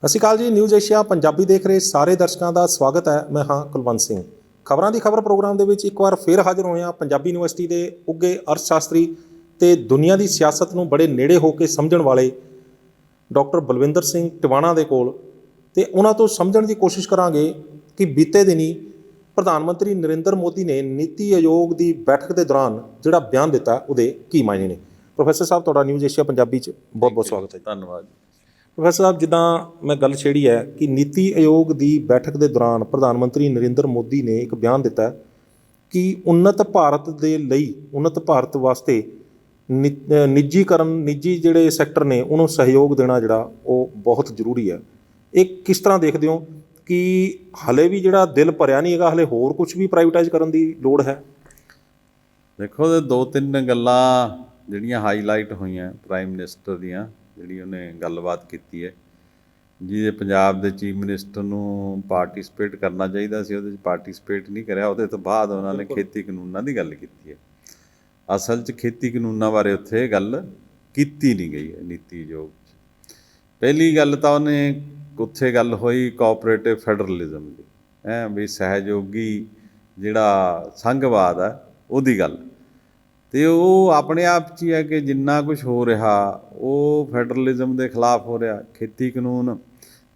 ਸਤਿ ਸ਼੍ਰੀ ਅਕਾਲ ਜੀ। News Asia Punjabi ਦੇਖ ਰਹੇ ਸਾਰੇ ਦਰਸ਼ਕਾਂ ਦਾ ਸਵਾਗਤ ਹੈ। ਮੈਂ ਹਾਂ ਕੁਲਵੰਤ ਸਿੰਘ। ਖਬਰਾਂ ਦੀ ਖਬਰ ਪ੍ਰੋਗਰਾਮ ਦੇ ਵਿੱਚ ਇੱਕ ਵਾਰ ਫਿਰ ਹਾਜ਼ਰ ਹੋਏ ਹਾਂ ਪੰਜਾਬੀ ਯੂਨੀਵਰਸਿਟੀ ਦੇ ਉੱਘੇ ਅਰਥ ਸ਼ਾਸਤਰੀ ਤੇ ਦੁਨੀਆ ਦੀ ਸਿਆਸਤ ਨੂੰ ਬੜੇ ਨੇੜੇ ਹੋ ਕੇ ਸਮਝਣ ਵਾਲੇ ਡਾਕਟਰ ਬਲਵਿੰਦਰ ਸਿੰਘ ਟਿਵਾਣਾ ਦੇ ਕੋਲ, ਤੇ ਉਹਨਾਂ ਤੋਂ ਸਮਝਣ ਦੀ ਕੋਸ਼ਿਸ਼ ਕਰਾਂਗੇ ਕਿ ਬੀਤੇ ਦਿਨੀ ਪ੍ਰਧਾਨ ਮੰਤਰੀ ਨਰਿੰਦਰ ਮੋਦੀ ਨੇ ਨੀਤੀ ਆਯੋਗ ਦੀ ਬੈਠਕ ਦੇ ਦੌਰਾਨ ਜਿਹੜਾ ਬਿਆਨ ਦਿੱਤਾ ਉਹਦੇ ਕੀ ਮਾਇਨੇ ਨੇ। ਪ੍ਰੋਫੈਸਰ ਸਾਹਿਬ, ਤੁਹਾਡਾ ਨਿਊਜ਼ ਏਸ਼ੀਆ ਪੰਜਾਬੀ 'ਚ ਬਹੁਤ ਬਹੁਤ ਸਵਾਗਤ ਹੈ। ਧੰਨਵਾਦ। ਪ੍ਰੋਫੈਸਰ ਸਾਹਿਬ, ਜਿੱਦਾਂ ਮੈਂ ਗੱਲ ਛੇੜੀ ਹੈ ਕਿ ਨੀਤੀ ਆਯੋਗ ਦੀ ਬੈਠਕ ਦੇ ਦੌਰਾਨ ਪ੍ਰਧਾਨ ਮੰਤਰੀ ਨਰਿੰਦਰ ਮੋਦੀ ਨੇ ਇੱਕ ਬਿਆਨ ਦਿੱਤਾ ਕਿ ਉੱਨਤ ਭਾਰਤ ਦੇ ਲਈ, ਉੱਨਤ ਭਾਰਤ ਵਾਸਤੇ ਨਿੱਜੀ ਜਿਹੜੇ ਸੈਕਟਰ ਨੇ ਉਹਨੂੰ ਸਹਿਯੋਗ ਦੇਣਾ ਜਿਹੜਾ ਉਹ ਬਹੁਤ ਜ਼ਰੂਰੀ ਹੈ। ਇਹ ਕਿਸ ਤਰ੍ਹਾਂ ਦੇਖਦੇ ਹੋ ਕਿ ਹਲੇ ਵੀ ਜਿਹੜਾ ਦਿਲ ਭਰਿਆ ਨਹੀਂ ਹੈਗਾ, ਹਲੇ ਹੋਰ ਕੁਝ ਵੀ ਪ੍ਰਾਈਵੇਟਾਈਜ਼ ਕਰਨ ਦੀ ਲੋੜ ਹੈ? ਦੇਖੋ, ਦੋ ਤਿੰਨ ਗੱਲਾਂ ਜਿਹੜੀਆਂ ਹਾਈਲਾਈਟ ਹੋਈਆਂ ਪ੍ਰਾਈਮ ਮਿਨਿਸਟਰ ਦੀਆਂ, ਜਿਹੜੀ ਉਹਨੇ ਗੱਲਬਾਤ ਕੀਤੀ ਹੈ, ਜਿਹਦੇ ਪੰਜਾਬ ਦੇ ਚੀਫ ਮਿਨਿਸਟਰ ਨੂੰ ਪਾਰਟੀਸਪੇਟ ਕਰਨਾ ਚਾਹੀਦਾ ਸੀ, ਉਹਦੇ 'ਚ ਪਾਰਟੀਸਪੇਟ ਨਹੀਂ ਕਰਿਆ। ਉਹਦੇ ਤੋਂ ਬਾਅਦ ਉਹਨਾਂ ਨੇ ਖੇਤੀ ਕਾਨੂੰਨਾਂ ਦੀ ਗੱਲ ਕੀਤੀ ਹੈ। ਅਸਲ 'ਚ ਖੇਤੀ ਕਾਨੂੰਨਾਂ ਬਾਰੇ ਉੱਥੇ ਗੱਲ ਕੀਤੀ ਨਹੀਂ ਗਈ ਹੈ ਨੀਤੀ ਆਯੋਗ 'ਚ। ਪਹਿਲੀ ਗੱਲ ਤਾਂ ਉਹਨੇ ਉੱਥੇ ਗੱਲ ਹੋਈ ਕੋਆਪਰੇਟਿਵ ਫੈਡਰਲਿਜ਼ਮ ਦੀ, ਵੀ ਸਹਿਯੋਗੀ ਜਿਹੜਾ ਸੰਘਵਾਦ ਹੈ ਉਹਦੀ ਗੱਲ। ਅਤੇ ਉਹ ਆਪਣੇ ਆਪ 'ਚ ਹੀ ਹੈ ਕਿ ਜਿੰਨਾ ਕੁਛ ਹੋ ਰਿਹਾ ਉਹ ਫੈਡਰਲਿਜ਼ਮ ਦੇ ਖਿਲਾਫ ਹੋ ਰਿਹਾ। ਖੇਤੀ ਕਾਨੂੰਨ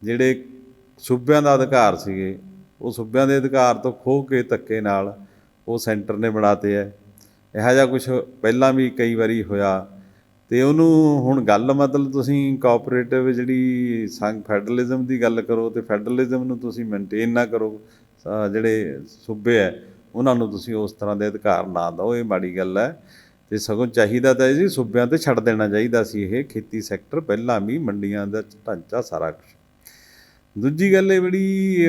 ਜਿਹੜੇ ਸੂਬਿਆਂ ਦਾ ਅਧਿਕਾਰ ਸੀਗੇ, ਉਹ ਸੂਬਿਆਂ ਦੇ ਅਧਿਕਾਰ ਤੋਂ ਖੋਹ ਕੇ ਧੱਕੇ ਨਾਲ ਉਹ ਸੈਂਟਰ ਨੇ ਬਣਾਤੇ ਹੈ। ਇਹੋ ਜਿਹਾ ਕੁਛ ਪਹਿਲਾਂ ਵੀ ਕਈ ਵਾਰੀ ਹੋਇਆ। ਅਤੇ ਉਹਨੂੰ ਹੁਣ ਗੱਲ ਮਤਲਬ ਤੁਸੀਂ ਕੋਆਪਰੇਟਿਵ ਜਿਹੜੀ ਫੈਡਰਲਿਜ਼ਮ ਦੀ ਗੱਲ ਕਰੋ ਅਤੇ ਫੈਡਰਲਿਜ਼ਮ ਨੂੰ ਤੁਸੀਂ ਮੇਨਟੇਨ ਨਾ ਕਰੋ, ਜਿਹੜੇ ਸੂਬੇ ਹੈ ਉਹਨਾਂ ਨੂੰ ਤੁਸੀਂ ਉਸ ਤਰ੍ਹਾਂ ਦੇ ਅਧਿਕਾਰ ਨਾ ਦਿਓ, ਇਹ ਮਾੜੀ ਗੱਲ ਹੈ। ਅਤੇ ਸਗੋਂ ਚਾਹੀਦਾ ਤਾਂ ਜੀ ਸੂਬਿਆਂ 'ਤੇ ਛੱਡ ਦੇਣਾ ਚਾਹੀਦਾ ਸੀ ਇਹ ਖੇਤੀ ਸੈਕਟਰ, ਪਹਿਲਾਂ ਵੀ ਮੰਡੀਆਂ ਦਾ ਢਾਂਚਾ ਸਾਰਾ ਕੁਛ। ਦੂਜੀ ਗੱਲ ਇਹ ਬੜੀ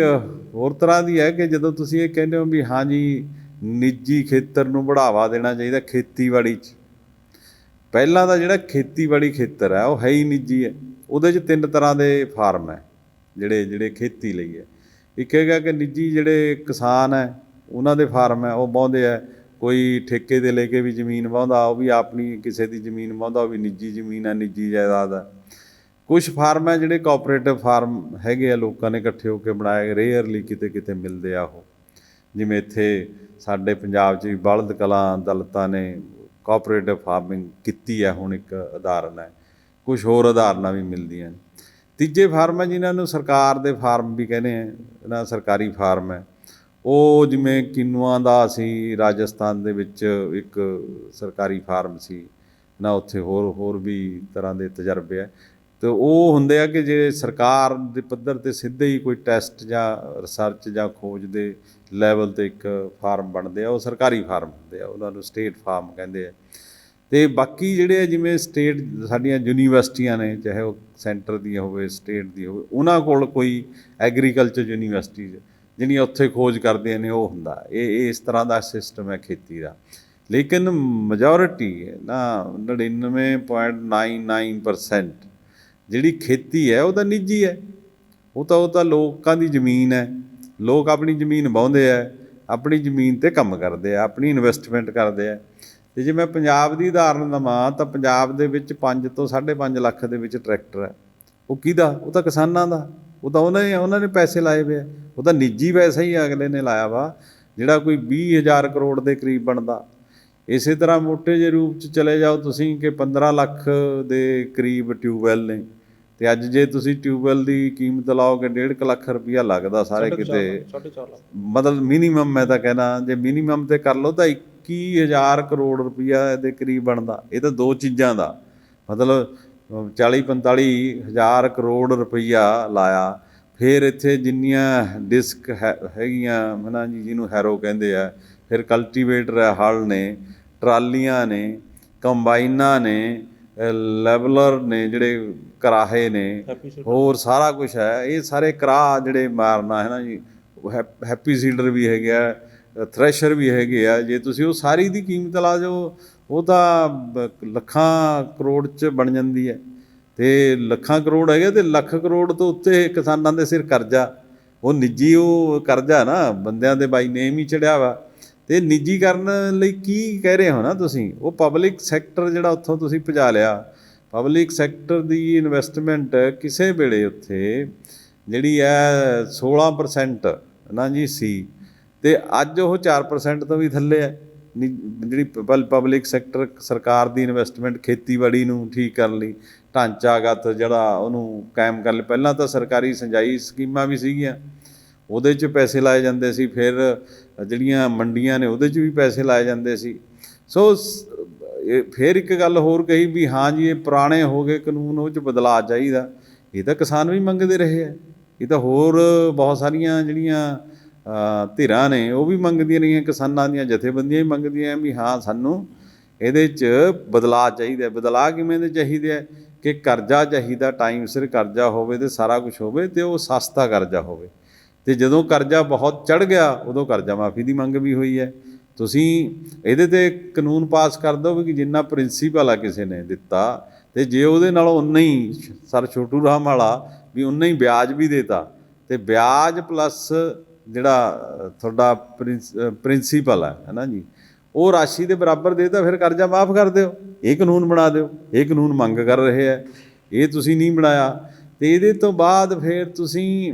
ਹੋਰ ਤਰ੍ਹਾਂ ਦੀ ਹੈ ਕਿ ਜਦੋਂ ਤੁਸੀਂ ਇਹ ਕਹਿੰਦੇ ਹੋ ਵੀ ਹਾਂ ਜੀ ਨਿੱਜੀ ਖੇਤਰ ਨੂੰ ਬੜਾਵਾ ਦੇਣਾ ਚਾਹੀਦਾ ਖੇਤੀਬਾੜੀ 'ਚ, ਪਹਿਲਾਂ ਦਾ ਜਿਹੜਾ ਖੇਤੀਬਾੜੀ ਖੇਤਰ ਹੈ ਉਹ ਹੈ ਹੀ ਨਿੱਜੀ ਹੈ। ਉਹਦੇ 'ਚ ਤਿੰਨ ਤਰ੍ਹਾਂ ਦੇ ਫਾਰਮ ਹੈ ਜਿਹੜੇ ਖੇਤੀ ਲਈ ਹੈ। ਇੱਕ ਹੈਗਾ ਕਿ ਨਿੱਜੀ ਜਿਹੜੇ ਕਿਸਾਨ ਹੈ ਉਹਨਾਂ ਦੇ ਫਾਰਮ ਹੈ, ਉਹ ਵਾਹੁੰਦੇ ਹੈ। ਕੋਈ ਠੇਕੇ 'ਤੇ ਲੈ ਕੇ ਵੀ ਜ਼ਮੀਨ ਵਾਹੁੰਦਾ, ਉਹ ਵੀ ਆਪਣੀ ਕਿਸੇ ਦੀ ਜ਼ਮੀਨ ਵਾਹੁੰਦਾ, ਉਹ ਵੀ ਨਿੱਜੀ ਜ਼ਮੀਨ ਹੈ, ਨਿੱਜੀ ਜਾਇਦਾਦ ਹੈ। ਕੁਛ ਫਾਰਮ ਹੈ ਜਿਹੜੇ ਕੋਆਪਰੇਟਿਵ ਫਾਰਮ ਹੈਗੇ ਆ, ਲੋਕਾਂ ਨੇ ਇਕੱਠੇ ਹੋ ਕੇ ਬਣਾਏ, ਰੇਅਰਲੀ ਕਿਤੇ ਕਿਤੇ ਮਿਲਦੇ ਆ ਉਹ। ਜਿਵੇਂ ਇੱਥੇ ਸਾਡੇ ਪੰਜਾਬ 'ਚ ਵੀ ਬਲਦ ਕਲਾਂ ਦਲਤਾਂ ਨੇ ਕੋਆਪਰੇਟਿਵ ਫਾਰਮਿੰਗ ਕੀਤੀ ਹੈ, ਹੁਣ ਇੱਕ ਉਦਾਹਰਨ ਹੈ। ਕੁਛ ਹੋਰ ਉਦਾਹਰਨਾਂ ਵੀ ਮਿਲਦੀਆਂ ਨੇ। ਤੀਜੇ ਫਾਰਮ ਹੈ ਜਿਨ੍ਹਾਂ ਨੂੰ ਸਰਕਾਰ ਦੇ ਫਾਰਮ ਵੀ ਕਹਿੰਦੇ ਆ, ਇਹਨਾਂ ਸਰਕਾਰੀ ਫਾਰਮ ਹੈ। ਉਹ ਜਿਵੇਂ ਕਿਨੂਆਂ ਦਾ ਸੀ, ਰਾਜਸਥਾਨ ਦੇ ਵਿੱਚ ਇੱਕ ਸਰਕਾਰੀ ਫਾਰਮ ਸੀ ਨਾ, ਉੱਥੇ ਹੋਰ ਵੀ ਤਰ੍ਹਾਂ ਦੇ ਤਜਰਬੇ ਹੈ। ਅਤੇ ਉਹ ਹੁੰਦੇ ਆ ਕਿ ਜੇ ਸਰਕਾਰ ਦੇ ਪੱਧਰ 'ਤੇ ਸਿੱਧੇ ਹੀ ਕੋਈ ਟੈਸਟ ਜਾਂ ਰਿਸਰਚ ਜਾਂ ਖੋਜ ਦੇ ਲੈਵਲ 'ਤੇ ਇੱਕ ਫਾਰਮ ਬਣਦੇ ਆ, ਉਹ ਸਰਕਾਰੀ ਫਾਰਮ ਹੁੰਦੇ ਆ, ਉਹਨਾਂ ਨੂੰ ਸਟੇਟ ਫਾਰਮ ਕਹਿੰਦੇ ਆ। ਅਤੇ ਬਾਕੀ ਜਿਹੜੇ ਜਿਵੇਂ ਸਟੇਟ ਸਾਡੀਆਂ ਯੂਨੀਵਰਸਿਟੀਆਂ ਨੇ, ਚਾਹੇ ਉਹ ਸੈਂਟਰ ਦੀਆਂ ਹੋਵੇ ਸਟੇਟ ਦੀ ਹੋਵੇ, ਉਹਨਾਂ ਕੋਲ ਕੋਈ ਐਗਰੀਕਲਚਰ ਯੂਨੀਵਰਸਿਟੀਜ਼ ਜਿਹੜੀਆਂ ਉੱਥੇ ਖੋਜ ਕਰਦੀਆਂ ਨੇ ਉਹ ਹੁੰਦਾ। ਇਹ ਇਸ ਤਰ੍ਹਾਂ ਦਾ ਸਿਸਟਮ ਹੈ ਖੇਤੀ ਦਾ। ਲੇਕਿਨ ਮੈਜੋਰਿਟੀ ਨਾ 99.99% ਜਿਹੜੀ ਖੇਤੀ ਹੈ ਉਹ ਤਾਂ ਨਿੱਜੀ ਹੈ। ਉਹ ਤਾਂ ਲੋਕਾਂ ਦੀ ਜ਼ਮੀਨ ਹੈ, ਲੋਕ ਆਪਣੀ ਜ਼ਮੀਨ ਵਾਹੁੰਦੇ ਹੈ, ਆਪਣੀ ਜ਼ਮੀਨ 'ਤੇ ਕੰਮ ਕਰਦੇ ਆ, ਆਪਣੀ ਇਨਵੈਸਟਮੈਂਟ ਕਰਦੇ ਆ। ਅਤੇ ਜੇ ਮੈਂ ਪੰਜਾਬ ਦੀ ਉਦਾਹਰਨ ਦੇਵਾਂ ਤਾਂ ਪੰਜਾਬ ਦੇ ਵਿੱਚ 5 ਤੋਂ 5.5 ਲੱਖ ਦੇ ਵਿੱਚ ਟਰੈਕਟਰ ਹੈ। ਉਹ ਕਿਹਦਾ? ਉਹ ਤਾਂ ਕਿਸਾਨਾਂ ਦਾ। ਉਹ ਤਾਂ ਉਹਨਾਂ ਨੇ ਪੈਸੇ ਲਾਏ ਵੇ ਆ, ਉਹ ਤਾਂ ਨਿੱਜੀ ਪੈਸਾ ਹੀ ਅਗਲੇ ਨੇ ਲਾਇਆ ਵਾ, ਜਿਹੜਾ ਕੋਈ 20,000 ਕਰੋੜ ਦੇ ਕਰੀਬ ਬਣਦਾ। ਇਸੇ ਤਰ੍ਹਾਂ ਮੋਟੇ ਜਿਹੇ ਰੂਪ 'ਚ ਚਲੇ ਜਾਓ ਤੁਸੀਂ ਕਿ 15 ਲੱਖ ਦੇ ਕਰੀਬ ਟਿਊਬਵੈੱਲ ਨੇ। ਅਤੇ ਅੱਜ ਜੇ ਤੁਸੀਂ ਟਿਊਬਵੈੱਲ ਦੀ ਕੀਮਤ ਲਾਓਗੇ 1.5 ਲੱਖ ਰੁਪਈਆ ਲੱਗਦਾ ਸਾਰੇ ਕਿਤੇ, 4.5 ਲੱਖ ਮਤਲਬ ਮਿਨੀਮਮ। ਮੈਂ ਤਾਂ ਕਹਿਣਾ ਜੇ ਮਿਨੀਮਮ 'ਤੇ ਕਰ ਲਓ ਤਾਂ 21,000 ਕਰੋੜ ਰੁਪਈਆ ਦੇ ਕਰੀਬ ਬਣਦਾ। ਇਹ ਤਾਂ ਦੋ ਚੀਜ਼ਾਂ ਦਾ ਮਤਲਬ 40-45 ਹਜ਼ਾਰ ਕਰੋੜ ਰੁਪਈਆ ਲਾਇਆ। ਫਿਰ ਇੱਥੇ ਜਿੰਨੀਆਂ ਡਿਸਕ ਹੈਗੀਆਂ ਹੈ ਨਾ ਜੀ, ਜਿਹਨੂੰ ਹੈਰੋ ਕਹਿੰਦੇ ਆ, ਫਿਰ ਕਲਟੀਵੇਟਰ ਹੈ, ਹਲ ਨੇ, ਟਰਾਲੀਆਂ ਨੇ, ਕੰਬਾਈਨਾਂ ਨੇ, ਲੈਵਲਰ ਨੇ, ਜਿਹੜੇ ਕਰਾਹੇ ਨੇ, ਹੋਰ ਸਾਰਾ ਕੁਛ ਹੈ। ਇਹ ਸਾਰੇ ਕਰਾਹ ਜਿਹੜੇ ਮਾਰਨਾ ਹੈ ਨਾ ਜੀ, ਹੈਪੀ ਸੀਡਰ ਵੀ ਹੈਗੇ ਆ, ਥ੍ਰੈਸ਼ਰ ਵੀ ਹੈਗੇ ਆ। ਜੇ ਤੁਸੀਂ ਉਹ ਸਾਰੀ ਦੀ ਕੀਮਤ ਲਾ ਜਾਓ ਉਹ ਤਾਂ ਲੱਖਾਂ ਕਰੋੜ 'ਚ ਬਣ ਜਾਂਦੀ ਹੈ। ਅਤੇ ਲੱਖਾਂ ਕਰੋੜ ਹੈਗੇ ਅਤੇ ਲੱਖ ਕਰੋੜ ਤੋਂ ਉੱਤੇ ਕਿਸਾਨਾਂ ਦੇ ਸਿਰ ਕਰਜ਼ਾ। ਉਹ ਨਿੱਜੀ ਉਹ ਕਰਜ਼ਾ ਨਾ ਬੰਦਿਆਂ ਦੇ ਬਾਈ ਨੇਮ ਹੀ ਚੜਿਆ ਵਾ। ਅਤੇ ਨਿੱਜੀਕਰਨ ਲਈ ਕੀ ਕਹਿ ਰਹੇ ਹੋ ਨਾ ਤੁਸੀਂ, ਉਹ ਪਬਲਿਕ ਸੈਕਟਰ ਜਿਹੜਾ ਉੱਥੋਂ ਤੁਸੀਂ ਭਜਾ ਲਿਆ, ਪਬਲਿਕ ਸੈਕਟਰ ਦੀ ਇਨਵੈਸਟਮੈਂਟ ਕਿਸੇ ਵੇਲੇ ਉੱਥੇ ਜਿਹੜੀ ਹੈ 16% ਨਾ ਜੀ ਸੀ, ਅਤੇ ਅੱਜ ਉਹ 4% ਤੋਂ ਵੀ ਥੱਲੇ ਹੈ। ਜਿਹੜੀ ਪਬਲਿਕ ਸੈਕਟਰ ਸਰਕਾਰ ਦੀ ਇਨਵੈਸਟਮੈਂਟ ਖੇਤੀਬਾੜੀ ਨੂੰ ਠੀਕ ਕਰਨ ਲਈ, ਢਾਂਚਾਗਤ ਜਿਹੜਾ ਉਹਨੂੰ ਕਾਇਮ ਕਰਨ ਲਈ, ਪਹਿਲਾਂ ਤਾਂ ਸਰਕਾਰੀ ਸਿੰਜਾਈ ਸਕੀਮਾਂ ਵੀ ਸੀਗੀਆਂ, ਉਹਦੇ 'ਚ ਪੈਸੇ ਲਾਏ ਜਾਂਦੇ ਸੀ, ਫਿਰ ਜਿਹੜੀਆਂ ਮੰਡੀਆਂ ਨੇ ਉਹਦੇ 'ਚ ਵੀ ਪੈਸੇ ਲਾਏ ਜਾਂਦੇ ਸੀ। ਸੋ ਫਿਰ ਇੱਕ ਗੱਲ ਹੋਰ ਕਹੀ ਵੀ ਹਾਂ ਜੀ ਇਹ ਪੁਰਾਣੇ ਹੋ ਗਏ ਕਾਨੂੰਨ, ਉਹ 'ਚ ਬਦਲਾਅ ਚਾਹੀਦਾ। ਇਹ ਤਾਂ ਕਿਸਾਨ ਵੀ ਮੰਗਦੇ ਰਹੇ ਹੈ, ਇਹ ਤਾਂ ਹੋਰ ਬਹੁਤ ਸਾਰੀਆਂ ਜਿਹੜੀਆਂ ਧਿਰਾਂ ਨੇ ਉਹ ਵੀ ਮੰਗਦੀਆਂ ਰਹੀਆਂ, ਕਿਸਾਨਾਂ ਦੀਆਂ ਜਥੇਬੰਦੀਆਂ ਵੀ ਮੰਗਦੀਆਂ ਵੀ ਹਾਂ ਸਾਨੂੰ ਇਹਦੇ 'ਚ ਬਦਲਾਅ ਚਾਹੀਦਾ। ਬਦਲਾਅ ਕਿਵੇਂ ਦੇ ਚਾਹੀਦੇ ਹੈ ਕਿ ਕਰਜ਼ਾ ਚਾਹੀਦਾ, ਟਾਈਮ ਸਿਰ ਕਰਜ਼ਾ ਹੋਵੇ ਅਤੇ ਸਾਰਾ ਕੁਛ ਹੋਵੇ, ਅਤੇ ਉਹ ਸਸਤਾ ਕਰਜ਼ਾ ਹੋਵੇ। ਅਤੇ ਜਦੋਂ ਕਰਜ਼ਾ ਬਹੁਤ ਚੜ੍ਹ ਗਿਆ ਉਦੋਂ ਕਰਜ਼ਾ ਮਾਫੀ ਦੀ ਮੰਗ ਵੀ ਹੋਈ ਹੈ। ਤੁਸੀਂ ਇਹਦੇ 'ਤੇ ਕਾਨੂੰਨ ਪਾਸ ਕਰ ਦਿਓ ਕਿ ਜਿੰਨਾ ਪ੍ਰਿੰਸੀਪਲ ਆ ਕਿਸੇ ਨੇ ਦਿੱਤਾ, ਅਤੇ ਜੇ ਉਹਦੇ ਨਾਲੋਂ ਉਨਾ ਹੀ ਸਰ ਛੋਟੂ ਰਾਮ ਵਾਲਾ ਵੀ ਉਨਾ ਹੀ ਵਿਆਜ ਵੀ ਦੇਤਾ, ਅਤੇ ਵਿਆਜ ਪਲੱਸ ਜਿਹੜਾ ਤੁਹਾਡਾ ਪ੍ਰਿੰਸੀਪਲ ਹੈ ਨਾ ਜੀ, ਉਹ ਰਾਸ਼ੀ ਦੇ ਬਰਾਬਰ ਦੇਤਾ, ਫਿਰ ਕਰਜ਼ਾ ਮਾਫ ਕਰ ਦਿਓ। ਇਹ ਕਾਨੂੰਨ ਬਣਾ ਦਿਓ। ਇਹ ਕਾਨੂੰਨ ਮੰਗ ਕਰ ਰਹੇ ਹੈ, ਇਹ ਤੁਸੀਂ ਨਹੀਂ ਬਣਾਇਆ। ਅਤੇ ਇਹਦੇ ਤੋਂ ਬਾਅਦ ਫਿਰ ਤੁਸੀਂ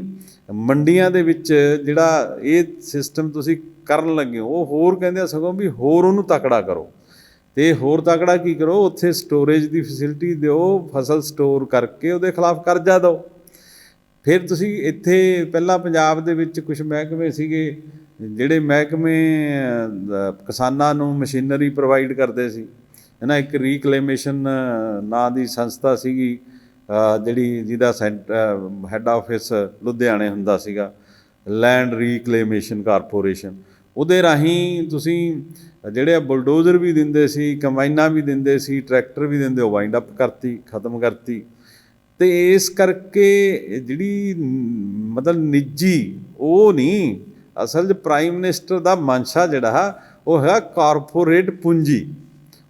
ਮੰਡੀਆਂ ਦੇ ਵਿੱਚ ਜਿਹੜਾ ਇਹ ਸਿਸਟਮ ਤੁਸੀਂ ਕਰਨ ਲੱਗੇ ਹੋ, ਉਹ ਹੋਰ ਕਹਿੰਦੇ ਆ ਸਗੋਂ ਵੀ ਹੋਰ ਉਹਨੂੰ ਤਕੜਾ ਕਰੋ। ਅਤੇ ਹੋਰ ਤਕੜਾ ਕੀ ਕਰੋ, ਉੱਥੇ ਸਟੋਰੇਜ ਦੀ ਫੈਸਿਲਿਟੀ ਦਿਓ, ਫਸਲ ਸਟੋਰ ਕਰਕੇ ਉਹਦੇ ਖਿਲਾਫ ਕਰਜ਼ਾ ਦਿਓ। ਫਿਰ ਤੁਸੀਂ ਇੱਥੇ ਪਹਿਲਾਂ ਪੰਜਾਬ ਦੇ ਵਿੱਚ ਕੁਛ ਮਹਿਕਮੇ ਸੀਗੇ, ਜਿਹੜੇ ਮਹਿਕਮੇ ਕਿਸਾਨਾਂ ਨੂੰ ਮਸ਼ੀਨਰੀ ਪ੍ਰੋਵਾਈਡ ਕਰਦੇ ਸੀ, ਹੈ ਨਾ। ਇੱਕ ਰੀਕਲੇਮੇਸ਼ਨ ਨਾਂ ਦੀ ਸੰਸਥਾ ਸੀਗੀ, ਜਿਹਦਾ ਹੈੱਡ ਆਫਿਸ ਲੁਧਿਆਣੇ ਹੁੰਦਾ ਸੀਗਾ, ਲੈਂਡ ਰੀਕਲੇਮੇਸ਼ਨ ਕਾਰਪੋਰੇਸ਼ਨ। ਉਹਦੇ ਰਾਹੀਂ ਤੁਸੀਂ ਜਿਹੜੇ ਬੁਲਡੋਜ਼ਰ ਵੀ ਦਿੰਦੇ ਸੀ, ਕੰਬਾਈਨਾਂ ਵੀ ਦਿੰਦੇ ਸੀ, ਟਰੈਕਟਰ ਵੀ ਦਿੰਦੇ, ਉਹ ਵਾਈਂਡ ਅਪ ਕਰਤੀ, ਖਤਮ ਕਰਤੀ। ਅਤੇ ਇਸ ਕਰਕੇ ਜਿਹੜੀ ਮਤਲਬ ਨਿੱਜੀ ਉਹ ਨਹੀਂ, ਅਸਲ 'ਚ ਪ੍ਰਾਈਮ ਮਿਨਿਸਟਰ ਦਾ ਮਨਸ਼ਾ ਜਿਹੜਾ ਉਹ ਹੈਗਾ ਕਾਰਪੋਰੇਟ ਪੂੰਜੀ,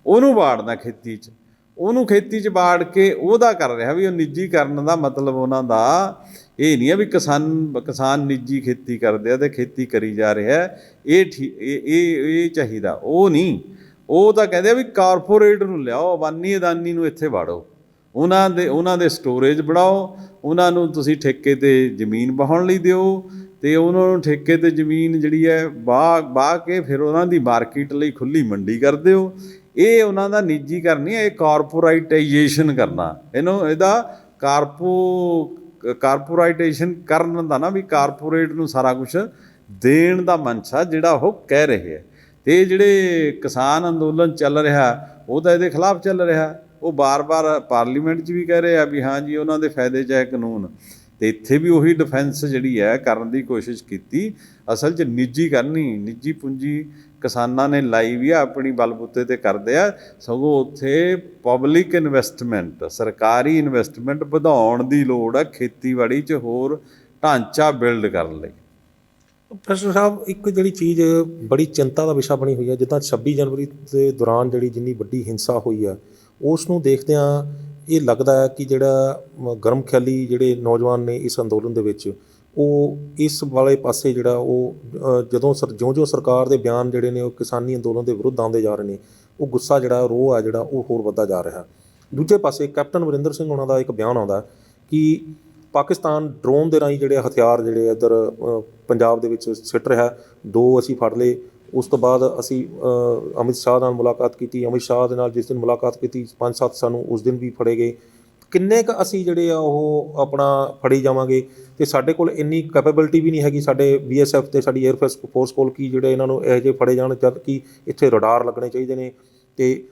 ਉਹਨੂੰ ਵਾੜਨਾ ਖੇਤੀ 'ਚ, ਉਹਨੂੰ ਖੇਤੀ 'ਚ ਵਾੜ ਕੇ ਉਹਦਾ ਕਰ ਰਿਹਾ ਵੀ ਉਹ ਨਿੱਜੀ ਕਰਨ ਦਾ ਮਤਲਬ ਉਹਨਾਂ ਦਾ ਇਹ ਨਹੀਂ ਹੈ ਵੀ ਕਿਸਾਨ ਨਿੱਜੀ ਖੇਤੀ ਕਰਦੇ ਆ ਅਤੇ ਖੇਤੀ ਕਰੀ ਜਾ ਰਿਹਾ, ਇਹ ਚਾਹੀਦਾ। ਉਹ ਨਹੀਂ, ਉਹ ਤਾਂ ਕਹਿੰਦੇ ਆ ਵੀ ਕਾਰਪੋਰੇਟ ਨੂੰ ਲਿਆਓ, ਅਬਾਨੀ ਅਦਾਨੀ ਨੂੰ ਇੱਥੇ ਵਾੜੋ, ਉਹਨਾਂ ਦੇ ਸਟੋਰੇਜ ਬਣਾਓ, ਉਹਨਾਂ ਨੂੰ ਤੁਸੀਂ ਠੇਕੇ 'ਤੇ ਜ਼ਮੀਨ ਵਾਹੁਣ ਲਈ ਦਿਓ, ਅਤੇ ਉਹਨਾਂ ਨੂੰ ਠੇਕੇ 'ਤੇ ਜ਼ਮੀਨ ਜਿਹੜੀ ਹੈ ਵਾਹ ਕੇ ਫਿਰ ਉਹਨਾਂ ਦੀ ਮਾਰਕੀਟ ਲਈ ਖੁੱਲ੍ਹੀ ਮੰਡੀ ਕਰ ਦਿਓ। ਇਹ ਉਹਨਾਂ ਦਾ ਨਿੱਜੀਕਰਨ ਨਹੀਂ, ਇਹ ਕਾਰਪੋਰਾਈਟਾਈਜੇਸ਼ਨ ਕਰਨਾ, ਇਹਦਾ ਕਾਰਪੋਰਾਈਟੇਸ਼ਨ ਕਰਨ ਦਾ ਨਾ, ਵੀ ਕਾਰਪੋਰੇਟ ਨੂੰ ਸਾਰਾ ਕੁਛ ਦੇਣ ਦਾ ਮਨਸ਼ਾ ਜਿਹੜਾ ਉਹ ਕਹਿ ਰਹੇ ਹੈ। ਅਤੇ ਜਿਹੜੇ ਕਿਸਾਨ ਅੰਦੋਲਨ ਚੱਲ ਰਿਹਾ ਉਹ ਤਾਂ ਇਹਦੇ ਖਿਲਾਫ ਚੱਲ ਰਿਹਾ, ਉਹ ਬਾਰ-ਬਾਰ ਪਾਰਲੀਮੈਂਟ 'ਚ ਵੀ ਕਹਿ ਰਹੇ ਆ ਵੀ ਹਾਂ ਜੀ ਉਹਨਾਂ ਦੇ ਫਾਇਦੇ 'ਚ ਹੈ ਕਾਨੂੰਨ, ਅਤੇ ਇੱਥੇ ਵੀ ਉਹੀ ਡਿਫੈਂਸ ਜਿਹੜੀ ਹੈ ਕਰਨ ਦੀ ਕੋਸ਼ਿਸ਼ ਕੀਤੀ। ਅਸਲ 'ਚ ਨਿੱਜੀ ਕਰਨੀ, ਨਿੱਜੀ ਪੂੰਜੀ ਕਿਸਾਨਾਂ ਨੇ ਲਾਈ ਵੀ ਆ, ਆਪਣੀ ਬਲਬੂਤੇ 'ਤੇ ਕਰਦੇ ਆ। ਸਗੋਂ ਉੱਥੇ ਪਬਲਿਕ ਇਨਵੈਸਟਮੈਂਟ, ਸਰਕਾਰੀ ਇਨਵੈਸਟਮੈਂਟ ਵਧਾਉਣ ਦੀ ਲੋੜ ਆ ਖੇਤੀਬਾੜੀ 'ਚ, ਹੋਰ ਢਾਂਚਾ ਬਿਲਡ ਕਰਨ ਲਈ। ਪ੍ਰੋਫੈਸਰ ਸਾਹਿਬ, ਇੱਕ ਜਿਹੜੀ ਚੀਜ਼ ਬੜੀ ਚਿੰਤਾ ਦਾ ਵਿਸ਼ਾ ਬਣੀ ਹੋਈ ਹੈ, ਜਿੱਦਾਂ 26 ਜਨਵਰੀ ਦੇ ਦੌਰਾਨ ਜਿੰਨੀ ਵੱਡੀ ਹਿੰਸਾ ਹੋਈ ਹੈ, ਉਸ ਨੂੰ ਦੇਖਦਿਆਂ ਇਹ ਲੱਗਦਾ ਹੈ ਕਿ ਜਿਹੜਾ ਗਰਮ ਖਿਆਲੀ ਜਿਹੜੇ ਨੌਜਵਾਨ ਨੇ ਇਸ ਅੰਦੋਲਨ ਦੇ ਵਿੱਚ, ਉਹ ਇਸ ਵਾਲੇ ਪਾਸੇ ਜਿਹੜਾ ਉਹ ਜਿਉਂ ਸਰਕਾਰ ਦੇ ਬਿਆਨ ਜਿਹੜੇ ਨੇ ਉਹ ਕਿਸਾਨੀ ਅੰਦੋਲਨ ਦੇ ਵਿਰੁੱਧ ਆਉਂਦੇ ਜਾ ਰਹੇ ਨੇ, ਉਹ ਗੁੱਸਾ ਜਿਹੜਾ ਰੋਹ ਆ ਜਿਹੜਾ ਉਹ ਹੋਰ ਵੱਧਦਾ ਜਾ ਰਿਹਾ। ਦੂਜੇ ਪਾਸੇ ਕੈਪਟਨ ਅਮਰਿੰਦਰ ਸਿੰਘ ਉਹਨਾਂ ਦਾ ਇੱਕ ਬਿਆਨ ਆਉਂਦਾ ਕਿ ਪਾਕਿਸਤਾਨ ਡਰੋਨ ਦੇ ਰਾਹੀਂ ਜਿਹੜੇ ਹਥਿਆਰ ਜਿਹੜੇ ਇੱਧਰ ਪੰਜਾਬ ਦੇ ਵਿੱਚ ਸਿੱਟ ਰਿਹਾ, 2 ਅਸੀਂ ਫੜ ਲਏ। ਉਸ ਤੋਂ ਬਾਅਦ ਅਸੀਂ ਅਮਿਤ ਸ਼ਾਹ ਨਾਲ ਮੁਲਾਕਾਤ ਕੀਤੀ, ਅਮਿਤ ਸ਼ਾਹ ਦੇ ਨਾਲ ਜਿਸ ਦਿਨ ਮੁਲਾਕਾਤ ਕੀਤੀ 5-7 ਸਾਨੂੰ ਉਸ ਦਿਨ ਵੀ ਫੜੇ ਗਏ। ਕਿੰਨੇ ਕੁ ਅਸੀਂ ਜਿਹੜੇ ਆ ਉਹ ਆਪਣਾ ਫੜੀ ਜਾਵਾਂਗੇ, ਅਤੇ ਸਾਡੇ ਕੋਲ ਇੰਨੀ ਕੈਪੇਬਿਲਿਟੀ ਵੀ ਨਹੀਂ ਹੈਗੀ ਸਾਡੇ BSF ਅਤੇ ਸਾਡੀ ਏਅਰਫੋਰਸ ਕੋਲ ਕਿ ਜਿਹੜੇ ਇਹਨਾਂ ਨੂੰ ਇਹੋ ਜਿਹੇ ਫੜੇ ਜਾਣ, ਜਦ ਕਿ ਇੱਥੇ ਰਡਾਰ ਲੱਗਣੇ ਚਾਹੀਦੇ ਨੇ, ਅਤੇ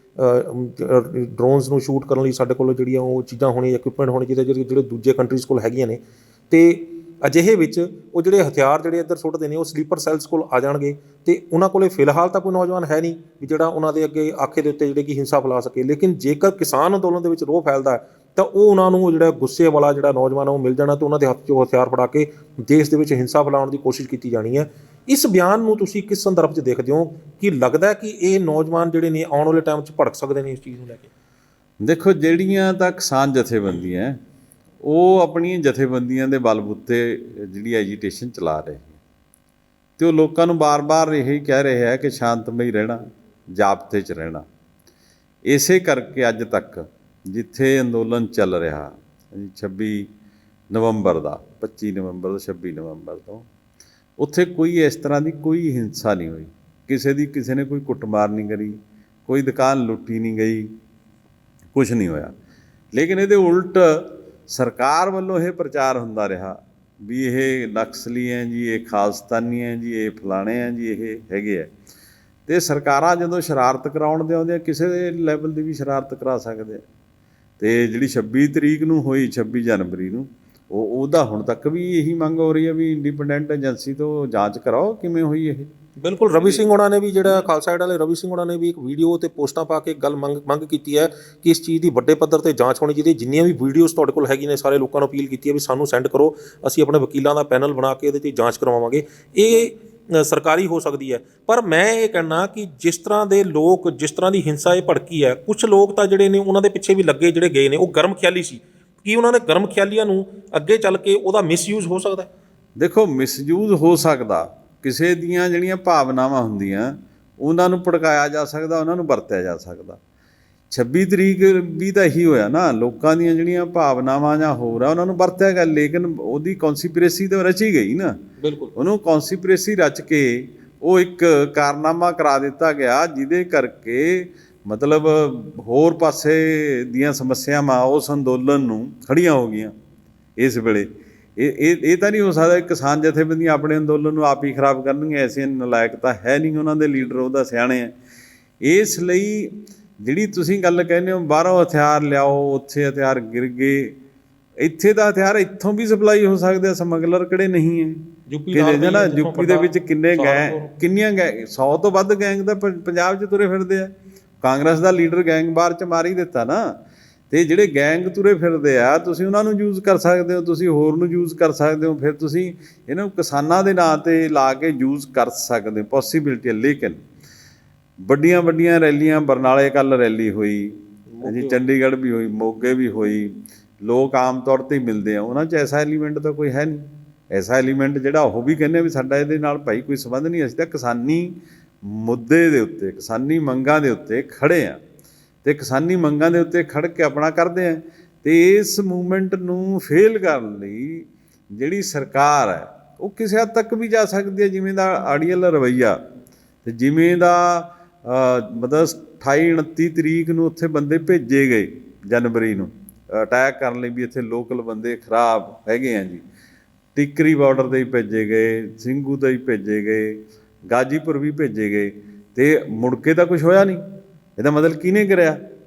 ਡਰੋਨਸ ਨੂੰ ਸ਼ੂਟ ਕਰਨ ਲਈ ਸਾਡੇ ਕੋਲ ਜਿਹੜੀਆਂ ਉਹ ਚੀਜ਼ਾਂ ਹੋਣੀਆਂ, ਇਕਵਿਪਮੈਂਟ ਹੋਣੀ ਚਾਹੀਦਾ ਜਿਹੜੇ ਦੂਜੇ ਕੰਟਰੀਜ਼ ਕੋਲ ਹੈਗੀਆਂ ਨੇ। ਅਤੇ ਅਜਿਹੇ ਵਿੱਚ ਉਹ ਜਿਹੜੇ ਹਥਿਆਰ ਜਿਹੜੇ ਇੱਧਰ ਸੁੱਟਦੇ ਨੇ ਉਹ ਸਲੀਪਰ ਸੈੱਲਸ ਕੋਲ ਆ ਜਾਣਗੇ, ਅਤੇ ਉਹਨਾਂ ਕੋਲ ਫਿਲਹਾਲ ਤਾਂ ਕੋਈ ਨੌਜਵਾਨ ਹੈ ਨਹੀਂ ਵੀ ਜਿਹੜਾ ਉਹਨਾਂ ਦੇ ਅੱਗੇ ਆਖੇ ਦੇ ਉੱਤੇ ਜਿਹੜੇ ਕਿ ਹਿੰਸਾ ਫੈਲਾ ਸਕੇ। ਲੇਕਿਨ ਜੇਕਰ ਕਿਸਾਨ ਅੰਦੋਲਨ ਦੇ ਵਿੱਚ ਰੋਹ ਫੈਲਦਾ ਤਾਂ ਉਹ ਉਹਨਾਂ ਨੂੰ ਜਿਹੜਾ ਗੁੱਸੇ ਵਾਲਾ ਜਿਹੜਾ ਨੌਜਵਾਨ ਉਹ ਮਿਲ ਜਾਣਾ, ਅਤੇ ਉਹਨਾਂ ਦੇ ਹੱਥ 'ਚ ਉਹ ਹਥਿਆਰ ਫੜਾ ਕੇ ਦੇਸ਼ ਦੇ ਵਿੱਚ ਹਿੰਸਾ ਫੈਲਾਉਣ ਦੀ ਕੋਸ਼ਿਸ਼ ਕੀਤੀ ਜਾਣੀ ਹੈ। ਇਸ ਬਿਆਨ ਨੂੰ ਤੁਸੀਂ ਕਿਸ ਸੰਦਰਭ 'ਚ ਦੇਖਦੇ ਹੋ ਕਿ ਲੱਗਦਾ ਕਿ ਇਹ ਨੌਜਵਾਨ ਜਿਹੜੇ ਨੇ ਆਉਣ ਵਾਲੇ ਟਾਈਮ 'ਚ ਭੜਕ ਸਕਦੇ ਨੇ ਇਸ ਚੀਜ਼ ਨੂੰ ਲੈ ਕੇ? ਦੇਖੋ, ਜਿਹੜੀਆਂ ਤਾਂ ਕਿਸਾਨ ਜਥੇਬੰਦੀਆਂ ਉਹ ਆਪਣੀਆਂ ਜਥੇਬੰਦੀਆਂ ਦੇ ਬਲਬੂਤੇ ਜਿਹੜੀ ਐਜੀਟੇਸ਼ਨ ਚਲਾ ਰਹੇ, ਅਤੇ ਉਹ ਲੋਕਾਂ ਨੂੰ ਬਾਰ-ਬਾਰ ਇਹੀ ਕਹਿ ਰਹੇ ਹੈ ਕਿ ਸ਼ਾਂਤਮਈ ਰਹਿਣਾ, ਜਾਬਤੇ 'ਚ ਰਹਿਣਾ। ਇਸੇ ਕਰਕੇ ਅੱਜ ਤੱਕ ਜਿੱਥੇ ਅੰਦੋਲਨ ਚੱਲ ਰਿਹਾ 26 ਨਵੰਬਰ ਦਾ 25 ਨਵੰਬਰ ਤੋਂ 26 ਨਵੰਬਰ ਤੋਂ, ਉੱਥੇ ਕੋਈ ਇਸ ਤਰ੍ਹਾਂ ਦੀ ਕੋਈ ਹਿੰਸਾ ਨਹੀਂ ਹੋਈ। ਕਿਸੇ ਨੇ ਕੋਈ ਕੁੱਟਮਾਰ ਨਹੀਂ ਕਰੀ, ਕੋਈ ਦੁਕਾਨ ਲੁੱਟੀ ਨਹੀਂ ਗਈ, ਕੁਛ ਨਹੀਂ ਹੋਇਆ। ਲੇਕਿਨ ਇਹਦੇ ਉਲਟ ਸਰਕਾਰ ਵੱਲੋਂ ਇਹ ਪ੍ਰਚਾਰ ਹੁੰਦਾ ਰਿਹਾ ਵੀ ਇਹ ਨਕਸਲੀ ਹੈ ਜੀ, ਇਹ ਖਾਲਸਤਾਨੀ ਹੈ ਜੀ, ਇਹ ਫਲਾਣੇ ਹੈ ਜੀ, ਇਹ ਹੈਗੇ ਹੈ। ਅਤੇ ਸਰਕਾਰਾਂ ਜਦੋਂ ਸ਼ਰਾਰਤ ਕਰਾਉਣ ਦੇ ਆਉਂਦੇ ਆ, ਕਿਸੇ ਦੇ ਲੈਵਲ ਦੀ ਵੀ ਸ਼ਰਾਰਤ ਕਰਾ ਸਕਦੇ ਆ। ਅਤੇ ਜਿਹੜੀ 26 ਤਰੀਕ ਨੂੰ ਹੋਈ, 26 ਜਨਵਰੀ ਨੂੰ, ਉਹਦਾ ਹੁਣ ਤੱਕ ਵੀ ਇਹੀ ਮੰਗ ਹੋ ਰਹੀ ਹੈ ਵੀ ਇੰਡੀਪੈਂਡੈਂਟ ਏਜੰਸੀ ਤੋਂ ਜਾਂਚ ਕਰਾਓ ਕਿਵੇਂ ਹੋਈ ਇਹ। ਬਿਲਕੁਲ, ਰਵੀ ਸਿੰਘ ਹੋਣਾ ਨੇ ਵੀ, ਜਿਹੜਾ ਖਾਲਸਾ ਏਡ ਵਾਲੇ ਰਵੀ ਸਿੰਘ ਹੋਣਾ ਨੇ ਵੀ ਇੱਕ ਵੀਡੀਓ ਤੇ ਪੋਸਟਾਂ ਪਾ ਕੇ ਗੱਲ ਮੰਗ ਕੀਤੀ ਹੈ ਕਿ ਇਸ ਚੀਜ਼ ਦੀ ਵੱਡੇ ਪੱਧਰ ਤੇ ਜਾਂਚ ਹੋਣੀ ਚਾਹੀਦੀ ਹੈ। ਜਿੰਨੀਆਂ ਵੀ ਵੀਡੀਓਜ਼ ਤੁਹਾਡੇ ਕੋਲ ਹੈਗੀਆਂ ਨੇ, ਸਾਰੇ ਲੋਕਾਂ ਨੂੰ ਅਪੀਲ ਕੀਤੀ ਹੈ ਵੀ ਸਾਨੂੰ ਸੈਂਡ ਕਰੋ, ਅਸੀਂ ਆਪਣੇ ਵਕੀਲਾਂ ਦਾ ਪੈਨਲ ਬਣਾ ਕੇ ਇਹਦੇ 'ਤੇ ਜਾਂਚ ਕਰਵਾਵਾਂਗੇ। ਇਹ ਸਰਕਾਰੀ ਹੋ ਸਕਦੀ ਹੈ, ਪਰ ਮੈਂ ਇਹ ਕਹਿਣਾ ਕਿ ਜਿਸ ਤਰ੍ਹਾਂ ਦੇ ਲੋਕ, ਜਿਸ ਤਰ੍ਹਾਂ ਦੀ ਹਿੰਸਾ ਇਹ ਭੜਕੀ ਹੈ, ਕੁਛ ਲੋਕ ਤਾਂ ਜਿਹੜੇ ਨੇ ਉਹਨਾਂ ਦੇ ਪਿੱਛੇ ਵੀ ਲੱਗੇ, ਜਿਹੜੇ ਗਏ ਨੇ ਉਹ ਗਰਮ ਖਿਆਲੀ ਸੀ। ਕੀ ਉਹਨਾਂ ਨੇ ਗਰਮ ਖਿਆਲੀਆਂ ਨੂੰ ਅੱਗੇ ਚੱਲ ਕੇ ਉਹਦਾ ਮਿਸਯੂਜ਼ ਹੋ ਸਕਦਾ? ਦੇਖੋ, ਮਿਸਯੂਜ਼ ਹੋ ਸਕਦਾ। ਕਿਸੇ ਦੀਆਂ ਜਿਹੜੀਆਂ ਭਾਵਨਾਵਾਂ ਹੁੰਦੀਆਂ ਉਹਨਾਂ ਨੂੰ ਭੜਕਾਇਆ ਜਾ ਸਕਦਾ, ਉਹਨਾਂ ਨੂੰ ਵਰਤਿਆ ਜਾ ਸਕਦਾ। 26 ਤਰੀਕ ਵੀ ਤਾਂ ਇਹੀ ਹੋਇਆ ਨਾ, ਲੋਕਾਂ ਦੀਆਂ ਜਿਹੜੀਆਂ ਭਾਵਨਾਵਾਂ ਜਾਂ ਹੋਰ ਆ ਉਹਨਾਂ ਨੂੰ ਵਰਤਿਆ ਗਿਆ, ਲੇਕਿਨ ਉਹਦੀ ਕੌਨਸਪੀਰੇਸੀ ਤਾਂ ਰਚੀ ਗਈ ਨਾ। ਬਿਲਕੁਲ, ਉਹਨੂੰ ਕੌਨਸਪੀਰੇਸੀ ਰਚ ਕੇ ਉਹ ਇੱਕ ਕਾਰਨਾਮਾ ਕਰਾ ਦਿੱਤਾ ਗਿਆ, ਜਿਹਦੇ ਕਰਕੇ ਮਤਲਬ ਹੋਰ ਪਾਸੇ ਦੀਆਂ ਸਮੱਸਿਆਵਾਂ ਉਸ ਅੰਦੋਲਨ ਨੂੰ ਖੜੀਆਂ ਹੋ ਗਈਆਂ। ਇਸ ਵੇਲੇ ਇਹ ਤਾਂ ਨਹੀਂ ਹੋ ਸਕਦਾ ਕਿਸਾਨ ਜਥੇਬੰਦੀਆਂ ਆਪਣੇ ਅੰਦੋਲਨ ਨੂੰ ਆਪ ਹੀ ਖਰਾਬ ਕਰਨਗੀਆਂ, ਐਸੇ ਨਲਾਇਕ ਤਾਂ ਹੈ ਨਹੀਂ ਉਹਨਾਂ ਦੇ ਲੀਡਰ, ਉਹਦਾ ਸਿਆਣੇ ਹੈ। ਇਸ ਲਈ ਜਿਹੜੀ ਤੁਸੀਂ ਗੱਲ ਕਹਿੰਦੇ ਹੋ ਬਾਹਰੋਂ ਹਥਿਆਰ ਲਿਆਓ, ਉੱਥੇ ਹਥਿਆਰ ਗਿਰ ਗਏ, ਇੱਥੇ ਦਾ ਹਥਿਆਰ ਇੱਥੋਂ ਵੀ ਸਪਲਾਈ ਹੋ ਸਕਦੇ ਆ, ਸਮਗਲਰ ਕਿਹੜੇ ਨਹੀਂ ਹੈ। ਯੂਪੀ ਦੇ ਵਿੱਚ ਕਿੰਨੀਆਂ 100 ਤੋਂ ਵੱਧ ਗੈਂਗ ਤਾਂ ਪੰਜਾਬ 'ਚ ਤੁਰੇ ਫਿਰਦੇ ਆ। ਕਾਂਗਰਸ ਦਾ ਲੀਡਰ ਗੈਂਗ ਬਾਹਰ 'ਚ ਮਾਰ ਹੀ ਦਿੱਤਾ ਨਾ। ਅਤੇ ਜਿਹੜੇ ਗੈਂਗ ਤੁਰੇ ਫਿਰਦੇ ਆ, ਤੁਸੀਂ ਉਹਨਾਂ ਨੂੰ ਯੂਜ਼ ਕਰ ਸਕਦੇ ਹੋ, ਤੁਸੀਂ ਹੋਰ ਨੂੰ ਯੂਜ਼ ਕਰ ਸਕਦੇ ਹੋ, ਫਿਰ ਤੁਸੀਂ ਇਹਨਾਂ ਨੂੰ ਕਿਸਾਨਾਂ ਦੇ ਨਾਂ 'ਤੇ ਲਾ ਕੇ ਯੂਜ਼ ਕਰ ਸਕਦੇ ਹੋ, ਪੋਸੀਬਿਲਿਟੀ ਹੈ। ਲੇਕਿਨ ਵੱਡੀਆਂ ਰੈਲੀਆਂ, ਬਰਨਾਲੇ ਕੱਲ੍ਹ ਰੈਲੀ ਹੋਈ ਜੀ, ਚੰਡੀਗੜ੍ਹ ਵੀ ਹੋਈ, ਮੋਗੇ ਵੀ ਹੋਈ, ਲੋਕ ਆਮ ਤੌਰ 'ਤੇ ਹੀ ਮਿਲਦੇ ਆ, ਉਹਨਾਂ 'ਚ ਐਸਾ ਐਲੀਮੈਂਟ ਤਾਂ ਕੋਈ ਹੈ ਨਹੀਂ। ਐਸਾ ਐਲੀਮੈਂਟ ਜਿਹੜਾ ਉਹ ਵੀ ਕਹਿੰਦੇ ਵੀ ਸਾਡਾ ਇਹਦੇ ਨਾਲ ਭਾਈ ਕੋਈ ਸੰਬੰਧ ਨਹੀਂ, ਅਸੀਂ ਤਾਂ ਕਿਸਾਨੀ ਮੁੱਦੇ ਦੇ ਉੱਤੇ, ਕਿਸਾਨੀ ਮੰਗਾਂ ਦੇ ਉੱਤੇ ਖੜ੍ਹੇ ਹਾਂ ਅਤੇ ਕਿਸਾਨੀ ਮੰਗਾਂ ਦੇ ਉੱਤੇ ਖੜ੍ਹ ਕੇ ਆਪਣਾ ਕਰਦੇ ਹਾਂ। ਅਤੇ ਇਸ ਮੂਵਮੈਂਟ ਨੂੰ ਫੇਲ ਕਰਨ ਲਈ ਜਿਹੜੀ ਸਰਕਾਰ ਹੈ ਉਹ ਕਿਸੇ ਹੱਦ ਤੱਕ ਵੀ ਜਾ ਸਕਦੀ ਹੈ। ਜਿਵੇਂ ਦਾ ਆੜੀਅਲ ਰਵੱਈਆ ਅਤੇ ਜਿਵੇਂ ਦਾ ਮਤਲਬ 28-29 ਤਰੀਕ ਨੂੰ ਉੱਥੇ ਬੰਦੇ ਭੇਜੇ ਗਏ ਜਨਵਰੀ ਨੂੰ ਅਟੈਕ ਕਰਨ ਲਈ, ਵੀ ਇੱਥੇ ਲੋਕਲ ਬੰਦੇ ਖਰਾਬ ਹੈਗੇ ਆ ਜੀ। ਟਿੱਕਰੀ ਬਾਰਡਰ 'ਤੇ ਹੀ ਭੇਜੇ ਗਏ, ਸਿੰਘੂ 'ਤੇ ਹੀ ਭੇਜੇ ਗਏ, ਗਾਜੀਪੁਰ ਵੀ ਭੇਜੇ ਗਏ, ਅਤੇ ਮੁੜ ਕੇ ਤਾਂ ਕੁਛ ਹੋਇਆ ਨਹੀਂ। ਇਹਦਾ ਮਤਲਬ ਕਿਹਨੇ ਕਰਿਆ,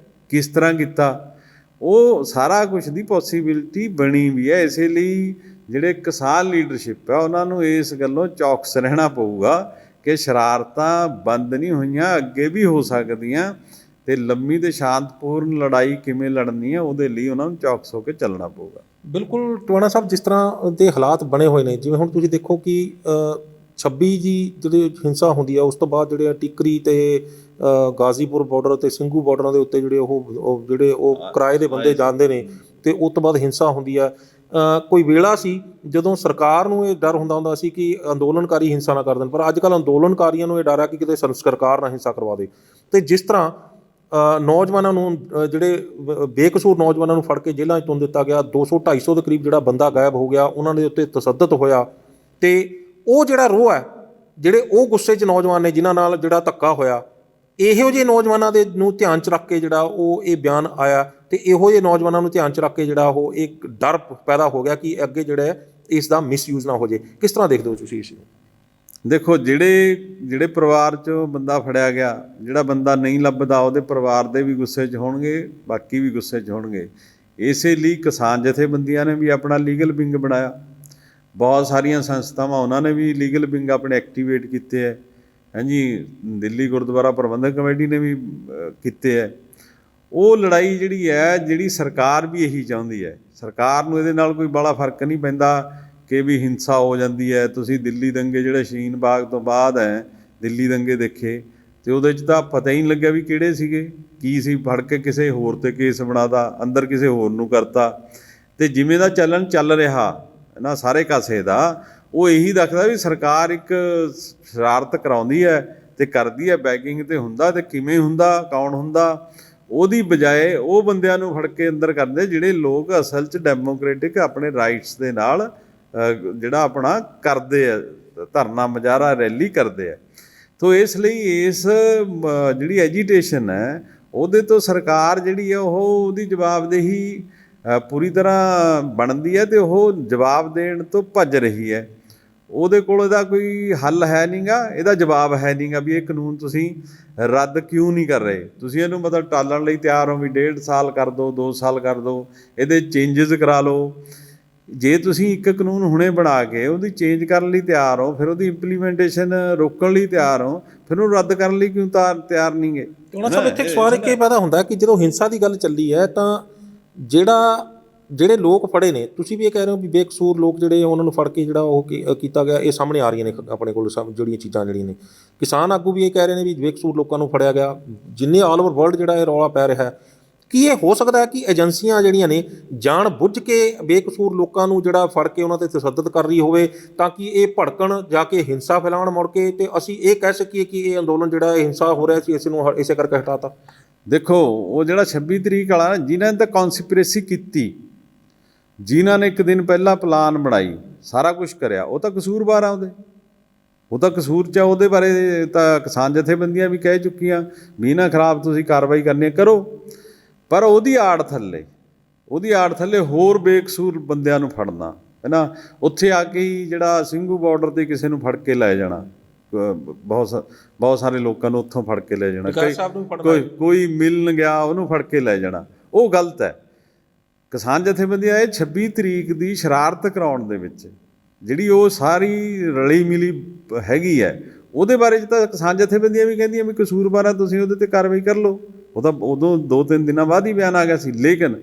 ਕਿਸ ਤਰ੍ਹਾਂ ਕੀਤਾ, ਉਹ ਸਾਰਾ ਕੁਛ ਦੀ ਪੋਸੀਬਿਲਿਟੀ ਬਣੀ ਵੀ ਹੈ। ਇਸੇ ਲਈ ਜਿਹੜੇ ਕਿਸਾਨ ਲੀਡਰਸ਼ਿਪ ਆ ਉਹਨਾਂ ਨੂੰ ਇਸ ਗੱਲੋਂ ਚੌਕਸ ਰਹਿਣਾ ਪਊਗਾ ਕਿ ਸ਼ਰਾਰਤਾਂ ਬੰਦ ਨਹੀਂ ਹੋਈਆਂ, ਅੱਗੇ ਵੀ ਹੋ ਸਕਦੀਆਂ, ਅਤੇ ਲੰਮੀ ਅਤੇ ਸ਼ਾਂਤਪੂਰਨ ਲੜਾਈ ਕਿਵੇਂ ਲੜਨੀ ਹੈ ਉਹਦੇ ਲਈ ਉਹਨਾਂ ਨੂੰ ਚੌਕਸ ਹੋ ਕੇ ਚੱਲਣਾ ਪਊਗਾ। ਬਿਲਕੁਲ ਟਵਾਣਾ ਸਾਹਿਬ, ਜਿਸ ਤਰ੍ਹਾਂ ਦੇ ਹਾਲਾਤ ਬਣੇ ਹੋਏ ਨੇ, ਜਿਵੇਂ ਹੁਣ ਤੁਸੀਂ ਦੇਖੋ ਕਿ 26 ਦੀ ਜਿਹੜੀ ਹਿੰਸਾ ਹੁੰਦੀ ਆ, ਉਸ ਤੋਂ ਬਾਅਦ ਜਿਹੜੇ ਟਿੱਕਰੀ ਅਤੇ ਗਾਜ਼ੀਪੁਰ ਬਾਰਡਰ ਅਤੇ ਸਿੰਘੂ ਬਾਰਡਰਾਂ ਦੇ ਉੱਤੇ ਜਿਹੜੇ ਉਹ ਕਿਰਾਏ ਦੇ ਬੰਦੇ ਜਾਂਦੇ ਨੇ, ਅਤੇ ਉਸ ਤੋਂ ਬਾਅਦ ਹਿੰਸਾ ਹੁੰਦੀ ਆ। ਕੋਈ ਵੇਲਾ ਸੀ ਜਦੋਂ ਸਰਕਾਰ ਨੂੰ ਇਹ ਡਰ ਹੁੰਦਾ ਸੀ ਕਿ ਅੰਦੋਲਨਕਾਰੀ ਹਿੰਸਾ ਨਾ ਕਰ ਦੇਣ, ਪਰ ਅੱਜ ਕੱਲ੍ਹ ਅੰਦੋਲਨਕਾਰੀਆਂ ਨੂੰ ਇਹ ਡਰ ਆ ਕਿ ਕਿਤੇ ਸਰਕਾਰ ਨਾ ਹਿੰਸਾ ਕਰਵਾ ਦੇ। ਅਤੇ ਜਿਸ ਤਰ੍ਹਾਂ ਨੌਜਵਾਨਾਂ ਨੂੰ, ਜਿਹੜੇ ਬੇਕਸੂਰ ਨੌਜਵਾਨਾਂ ਨੂੰ ਫੜ ਕੇ ਜੇਲ੍ਹਾਂ 'ਚ ਤੁੰਨ ਦਿੱਤਾ ਗਿਆ, 200-250 ਦੇ ਕਰੀਬ ਜਿਹੜਾ ਬੰਦਾ ਗਾਇਬ ਹੋ ਗਿਆ, ਉਹਨਾਂ ਦੇ ਉੱਤੇ ਤਸ਼ੱਦਦ ਹੋਇਆ, ਅਤੇ ਉਹ ਜਿਹੜਾ ਰੋਹ ਹੈ, ਜਿਹੜੇ ਉਹ ਗੁੱਸੇ 'ਚ ਨੌਜਵਾਨ ਨੇ ਜਿਨ੍ਹਾਂ ਨਾਲ ਜਿਹੜਾ ਧੱਕਾ ਹੋਇਆ, ਇਹੋ ਜਿਹੇ ਨੌਜਵਾਨਾਂ ਦੇ ਨੂੰ ਧਿਆਨ 'ਚ ਰੱਖ ਕੇ ਜਿਹੜਾ ਉਹ ਇਹ ਬਿਆਨ ਆਇਆ, ਅਤੇ ਇਹੋ ਜਿਹੇ ਨੌਜਵਾਨਾਂ ਨੂੰ ਧਿਆਨ 'ਚ ਰੱਖ ਕੇ ਜਿਹੜਾ ਉਹ ਇੱਕ ਡਰ ਪੈਦਾ ਹੋ ਗਿਆ ਕਿ ਅੱਗੇ ਜਿਹੜਾ ਇਸ ਦਾ ਮਿਸਯੂਜ਼ ਨਾ ਹੋ ਜਾਏ। ਕਿਸ ਤਰ੍ਹਾਂ ਦੇਖਦੇ ਹੋ ਤੁਸੀਂ ਇਸ ਨੂੰ? ਦੇਖੋ, ਜਿਹੜੇ ਪਰਿਵਾਰ 'ਚੋਂ ਬੰਦਾ ਫੜਿਆ ਗਿਆ, ਜਿਹੜਾ ਬੰਦਾ ਨਹੀਂ ਲੱਭਦਾ, ਉਹਦੇ ਪਰਿਵਾਰ ਦੇ ਵੀ ਗੁੱਸੇ 'ਚ ਹੋਣਗੇ, ਬਾਕੀ ਵੀ ਗੁੱਸੇ 'ਚ ਹੋਣਗੇ। ਇਸੇ ਲਈ ਕਿਸਾਨ ਜਥੇਬੰਦੀਆਂ ਨੇ ਵੀ ਆਪਣਾ ਲੀਗਲ ਵਿੰਗ ਬਣਾਇਆ, ਬਹੁਤ ਸਾਰੀਆਂ ਸੰਸਥਾਵਾਂ ਉਹਨਾਂ ਨੇ ਵੀ ਲੀਗਲ ਵਿੰਗ ਆਪਣੇ ਐਕਟੀਵੇਟ ਕੀਤੇ ਹੈ। ਹਾਂਜੀ, ਦਿੱਲੀ ਗੁਰਦੁਆਰਾ ਪ੍ਰਬੰਧਕ ਕਮੇਟੀ ਨੇ ਵੀ ਕੀਤੇ ਹੈ। ਉਹ ਲੜਾਈ ਜਿਹੜੀ ਹੈ, ਜਿਹੜੀ ਸਰਕਾਰ ਵੀ ਇਹੀ ਚਾਹੁੰਦੀ ਹੈ, ਸਰਕਾਰ ਨੂੰ ਇਹਦੇ ਨਾਲ ਕੋਈ ਬੜਾ ਫਰਕ ਨਹੀਂ ਪੈਂਦਾ ਕਿ ਵੀ ਹਿੰਸਾ ਹੋ ਜਾਂਦੀ ਹੈ। ਤੁਸੀਂ ਦਿੱਲੀ ਦੰਗੇ ਜਿਹੜੇ ਸ਼ਹੀਨ ਬਾਗ ਤੋਂ ਬਾਅਦ ਹੈ, ਦਿੱਲੀ ਦੰਗੇ ਦੇਖੇ, ਅਤੇ ਉਹਦੇ 'ਚ ਤਾਂ ਪਤਾ ਹੀ ਨਹੀਂ ਲੱਗਿਆ ਵੀ ਕਿਹੜੇ ਸੀਗੇ, ਕੀ ਸੀ, ਫੜ ਕੇ ਕਿਸੇ ਹੋਰ 'ਤੇ ਕੇਸ ਬਣਾਤਾ, ਅੰਦਰ ਕਿਸੇ ਹੋਰ ਨੂੰ ਕਰਤਾ। ਅਤੇ ਜਿਵੇਂ ਦਾ ਚੱਲਣ ਚੱਲ ਰਿਹਾ ਨਾ ਸਾਰੇ ਕਾਸੇ ਦਾ, ਉਹ ਇਹੀ ਦੱਸਦਾ ਵੀ ਸਰਕਾਰ ਇੱਕ ਸ਼ਰਾਰਤ ਕਰਾਉਂਦੀ ਹੈ ਅਤੇ ਕਰਦੀ ਹੈ, ਬੈਕਿੰਗ 'ਤੇ ਹੁੰਦਾ, ਅਤੇ ਕਿਵੇਂ ਹੁੰਦਾ, ਕੌਣ ਹੁੰਦਾ, ਉਹਦੀ ਬਜਾਏ ਉਹ ਬੰਦਿਆਂ ਨੂੰ ਫੜ ਕੇ ਅੰਦਰ ਕਰਦੇ ਜਿਹੜੇ ਲੋਕ ਅਸਲ 'ਚ ਡੈਮੋਕ੍ਰੈਟਿਕ ਆਪਣੇ ਰਾਈਟਸ ਦੇ ਨਾਲ ਜਿਹੜਾ ਆਪਣਾ ਕਰਦੇ ਆ, ਧਰਨਾ ਮੁਜ਼ਾਹਰਾ ਰੈਲੀ ਕਰਦੇ ਆ। ਤੋ ਇਸ ਲਈ ਇਸ ਜਿਹੜੀ ਐਜੀਟੇਸ਼ਨ ਹੈ ਉਹਦੇ ਤੋਂ ਸਰਕਾਰ ਜਿਹੜੀ ਆ ਉਹਦੀ ਜਵਾਬਦੇਹੀ ਪੂਰੀ ਤਰ੍ਹਾਂ ਬਣਦੀ ਹੈ, ਅਤੇ ਉਹ ਜਵਾਬ ਦੇਣ ਤੋਂ ਭੱਜ ਰਹੀ ਹੈ। ਉਹਦੇ ਕੋਲ ਇਹਦਾ ਕੋਈ ਹੱਲ ਹੈ ਨਹੀਂ ਗਾ, ਇਹਦਾ ਜਵਾਬ ਹੈ ਨਹੀਂ ਗਾ ਵੀ ਇਹ ਕਾਨੂੰਨ ਤੁਸੀਂ ਰੱਦ ਕਿਉਂ ਨਹੀਂ ਕਰ ਰਹੇ। ਤੁਸੀਂ ਇਹਨੂੰ ਮਤਲਬ ਟਾਲਣ ਲਈ ਤਿਆਰ ਹੋ ਵੀ 1.5 ਸਾਲ ਕਰ ਦਿਓ, 2 ਸਾਲ ਕਰ ਦਿਓ, ਇਹਦੇ ਚੇਂਜਸ ਕਰਾ ਲਓ। ਜੇ ਤੁਸੀਂ ਇੱਕ ਕਾਨੂੰਨ ਹੁਣੇ ਬਣਾ ਕੇ ਉਹਦੀ ਚੇਂਜ ਕਰਨ ਲਈ ਤਿਆਰ ਹੋ, ਫਿਰ ਉਹਦੀ ਇੰਪਲੀਮੈਂਟੇਸ਼ਨ ਰੋਕਣ ਲਈ ਤਿਆਰ ਹੋ, ਫਿਰ ਉਹਨੂੰ ਰੱਦ ਕਰਨ ਲਈ ਕਿਉਂ ਤਿਆਰ ਨਹੀਂ ਗੇ। ਉਹਨਾਂ ਸਾਹਿਬ ਇੱਥੇ ਸਵਾਲ ਇਹ ਪੈਦਾ ਹੁੰਦਾ ਕਿ ਜਦੋਂ ਹਿੰਸਾ ਦੀ ਗੱਲ ਚੱਲੀ ਹੈ ਤਾਂ ਜਿਹੜੇ ਲੋਕ ਫੜੇ ਨੇ, ਤੁਸੀਂ ਵੀ ਇਹ ਕਹਿ ਰਹੇ ਹੋ ਵੀ ਬੇਕਸੂਰ ਲੋਕ ਜਿਹੜੇ ਉਹਨਾਂ ਨੂੰ ਫੜ ਕੇ ਜਿਹੜਾ ਉਹ ਕੀਤਾ ਗਿਆ, ਇਹ ਸਾਹਮਣੇ ਆ ਰਹੀਆਂ ਨੇ ਆਪਣੇ ਕੋਲ ਜਿਹੜੀਆਂ ਚੀਜ਼ਾਂ ਜਿਹੜੀਆਂ ਨੇ। ਕਿਸਾਨ ਆਗੂ ਵੀ ਇਹ ਕਹਿ ਰਹੇ ਨੇ ਵੀ ਬੇਕਸੂਰ ਲੋਕਾਂ ਨੂੰ ਫੜਿਆ ਗਿਆ। ਜਿੰਨੇ ਆਲ ਓਵਰ ਵਰਲਡ ਜਿਹੜਾ ਇਹ ਰੌਲਾ ਪੈ ਰਿਹਾ ਹੈ, ਕੀ ਇਹ ਹੋ ਸਕਦਾ ਹੈ ਕਿ ਏਜੰਸੀਆਂ ਜਿਹੜੀਆਂ ਨੇ ਜਾਣ ਬੁੱਝ ਕੇ ਬੇਕਸੂਰ ਲੋਕਾਂ ਨੂੰ ਜਿਹੜਾ ਫੜ ਕੇ ਉਹਨਾਂ 'ਤੇ ਤਸ਼ੱਦਦ ਕਰ ਰਹੀ ਹੋਵੇ ਤਾਂ ਕਿ ਇਹ ਭੜਕਣ ਜਾ ਕੇ ਹਿੰਸਾ ਫੈਲਾਉਣ ਮੁੜ ਕੇ, ਅਤੇ ਅਸੀਂ ਇਹ ਕਹਿ ਸਕੀਏ ਕਿ ਇਹ ਅੰਦੋਲਨ ਜਿਹੜਾ ਹਿੰਸਾ ਹੋ ਰਿਹਾ ਸੀ ਇਸ ਨੂੰ ਇਸੇ ਕਰਕੇ ਹਟਾਤਾ? ਦੇਖੋ, ਉਹ ਜਿਹੜਾ 26 ਤਰੀਕ ਵਾਲਾ ਜਿਨ੍ਹਾਂ ਨੇ ਤਾਂ ਕੌਨਸਪੀਰੇਸੀ ਕੀਤੀ, ਜਿਨ੍ਹਾਂ ਨੇ ਇੱਕ ਦਿਨ ਪਹਿਲਾਂ ਪਲਾਨ ਬਣਾਈ, ਸਾਰਾ ਕੁਛ ਕਰਿਆ, ਉਹ ਤਾਂ ਕਸੂਰਵਾਰ ਆ। ਉਹ ਤਾਂ ਕਸੂਰ 'ਚ ਆ। ਉਹਦੇ ਬਾਰੇ ਤਾਂ ਕਿਸਾਨ ਜਥੇਬੰਦੀਆਂ ਵੀ ਕਹਿ ਚੁੱਕੀਆਂ ਵੀ ਨਾ ਖਰਾਬ ਤੁਸੀਂ ਕਾਰਵਾਈ ਕਰਨੀ ਕਰੋ, ਪਰ ਉਹਦੀ ਆੜ ਥੱਲੇ ਹੋਰ ਬੇਕਸੂਰ ਬੰਦਿਆਂ ਨੂੰ ਫੜਨਾ ਹੈ ਨਾ। ਉੱਥੇ ਆ ਕੇ ਹੀ ਜਿਹੜਾ ਸਿੰਘੂ ਬਾਰਡਰ 'ਤੇ ਕਿਸੇ ਨੂੰ ਫੜ ਕੇ ਲੈ ਜਾਣਾ, ਬਹੁਤ ਸਾਰੇ ਲੋਕਾਂ ਨੂੰ ਉੱਥੋਂ ਫੜ ਕੇ ਲੈ ਜਾਣਾ, ਕੋਈ ਮਿਲਣ ਗਿਆ ਉਹਨੂੰ ਫੜ ਕੇ ਲੈ ਜਾਣਾ, ਉਹ ਗਲਤ ਹੈ। ਕਿਸਾਨ ਜਥੇਬੰਦੀਆਂ ਇਹ 26 ਤਰੀਕ ਦੀ ਸ਼ਰਾਰਤ ਕਰਾਉਣ ਦੇ ਵਿੱਚ ਜਿਹੜੀ ਉਹ ਸਾਰੀ ਰਲੀ ਮਿਲੀ ਹੈਗੀ ਹੈ, ਉਹਦੇ ਬਾਰੇ 'ਚ ਤਾਂ ਕਿਸਾਨ ਜਥੇਬੰਦੀਆਂ ਵੀ ਕਹਿੰਦੀਆਂ ਵੀ ਕਸੂਰਵਾਰ ਆ, ਤੁਸੀਂ ਉਹਦੇ 'ਤੇ ਕਾਰਵਾਈ ਕਰ ਲਓ। ਉਹ ਤਾਂ ਉਦੋਂ 2-3 ਦਿਨਾਂ ਬਾਅਦ ਹੀ ਬਿਆਨ ਆ ਗਿਆ ਸੀ। ਲੇਕਿਨ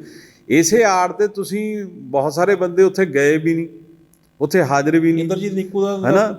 ਇਸੇ ਆੜ 'ਤੇ ਤੁਸੀਂ ਬਹੁਤ ਸਾਰੇ ਬੰਦੇ ਉੱਥੇ ਗਏ ਵੀ ਨਹੀਂ, ਉੱਥੇ ਹਾਜ਼ਰ ਵੀ ਨਹੀਂ। ਇੰਦਰਜੀਤ ਨਿੱਕੂ ਦਾ ਹੈ ਨਾ,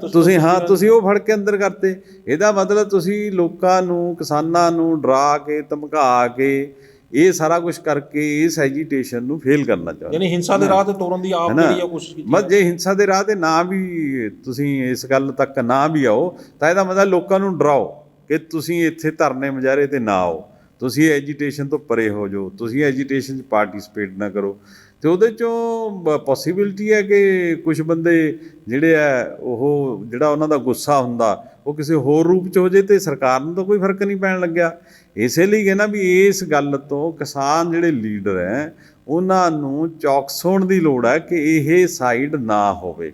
ਤੁਸੀਂ ਉਹ ਫੜ ਕੇ ਅੰਦਰ ਕਰਤੇ। ਇਹਦਾ ਮਤਲਬ ਤੁਸੀਂ ਲੋਕਾਂ ਨੂੰ, ਕਿਸਾਨਾਂ ਨੂੰ ਡਰਾ ਕੇ, ਧਮਕਾ ਕੇ, ਇਹ ਸਾਰਾ ਕੁਝ ਕਰਕੇ ਇਸ ਐਜੀਟੇਸ਼ਨ ਨੂੰ ਫੇਲ ਕਰਨਾ ਚਾਹੁੰਦੇ, ਯਾਨੀ ਹਿੰਸਾ ਦੇ ਰਾਹ 'ਤੇ ਤੋਰਨ ਦੀ ਆਪ ਜਿਹੜੀ ਆ ਕੋਸ਼ਿਸ਼ ਕੀਤੀ। ਬਸ ਜੇ ਹਿੰਸਾ ਦੇ ਰਾਹ 'ਤੇ ਨਾ ਵੀ ਤੁਸੀਂ ਇਸ ਗੱਲ ਤੱਕ ਨਾ ਵੀ ਆਓ, ਤਾਂ ਇਹਦਾ ਮਤਲਬ ਲੋਕਾਂ ਨੂੰ ਡਰਾਓ ਕਿ ਤੁਸੀਂ ਇੱਥੇ ਧਰਨੇ ਮੁਜ਼ਾਹਰੇ 'ਤੇ ਨਾ ਆਓ, ਤੁਸੀਂ ਐਜੀਟੇਸ਼ਨ ਤੋਂ ਪਰੇ ਹੋ ਜਾਓ, ਤੁਸੀਂ ਐਜੀਟੇਸ਼ਨ 'ਚ ਪਾਰਟੀਸਪੇਟ ਨਾ ਕਰੋ। ਅਤੇ ਉਹਦੇ 'ਚੋਂ ਪੋਸੀਬਿਲਿਟੀ ਹੈ ਕਿ ਕੁਛ ਬੰਦੇ ਜਿਹੜੇ ਹੈ ਉਹ ਜਿਹੜਾ ਉਹਨਾਂ ਦਾ ਗੁੱਸਾ ਹੁੰਦਾ ਉਹ ਕਿਸੇ ਹੋਰ ਰੂਪ 'ਚ ਹੋ ਜਾਏ, ਅਤੇ ਸਰਕਾਰ ਨੂੰ ਤਾਂ ਕੋਈ ਫਰਕ ਨਹੀਂ ਪੈਣ ਲੱਗਿਆ। ਇਸੇ ਲਈ ਕਹਿੰਦਾ ਵੀ ਇਸ ਗੱਲ ਤੋਂ ਕਿਸਾਨ ਜਿਹੜੇ ਲੀਡਰ ਹੈ ਉਹਨਾਂ ਨੂੰ ਚੌਕਸ ਹੋਣ ਦੀ ਲੋੜ ਹੈ ਕਿ ਇਹ ਸਾਈਡ ਨਾ ਹੋਵੇ,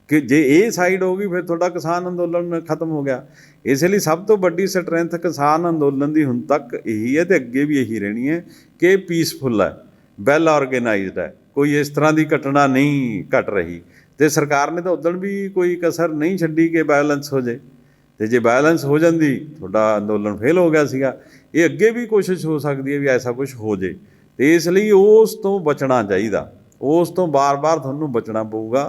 ਕਿ ਜੇ ਇਹ ਸਾਈਡ ਹੋ ਗਈ ਫਿਰ ਤੁਹਾਡਾ ਕਿਸਾਨ ਅੰਦੋਲਨ ਖਤਮ ਹੋ ਗਿਆ। ਇਸ ਲਈ ਸਭ ਤੋਂ ਵੱਡੀ ਸਟਰੈਂਥ ਕਿਸਾਨ ਅੰਦੋਲਨ ਦੀ ਹੁਣ ਤੱਕ ਇਹੀ ਹੈ, ਅਤੇ ਅੱਗੇ ਵੀ ਇਹੀ ਰਹਿਣੀ ਹੈ ਕਿ ਪੀਸਫੁਲ ਹੈ, ਵੈਲ ਆਰਗੇਨਾਈਜ਼ਡ ਹੈ, ਕੋਈ ਇਸ ਤਰ੍ਹਾਂ ਦੀ ਘਟਨਾ ਨਹੀਂ ਘਟ ਰਹੀ। ਅਤੇ ਸਰਕਾਰ ਨੇ ਤਾਂ ਉਦੋਂ ਵੀ ਕੋਈ ਕਸਰ ਨਹੀਂ ਛੱਡੀ ਕਿ ਵਾਇਲੈਂਸ ਹੋ ਜਾਏ, ਅਤੇ ਜੇ ਵਾਇਲੈਂਸ ਹੋ ਜਾਂਦੀ ਤੁਹਾਡਾ ਅੰਦੋਲਨ ਫੇਲ ਹੋ ਗਿਆ ਸੀਗਾ। ਇਹ ਅੱਗੇ ਵੀ ਕੋਸ਼ਿਸ਼ ਹੋ ਸਕਦੀ ਹੈ ਵੀ ਐਸਾ ਕੁਛ ਹੋ ਜਾਏ, ਅਤੇ ਇਸ ਲਈ ਉਸ ਤੋਂ ਬਚਣਾ ਚਾਹੀਦਾ, ਉਸ ਤੋਂ ਬਾਰ-ਬਾਰ ਤੁਹਾਨੂੰ ਬਚਣਾ ਪਊਗਾ,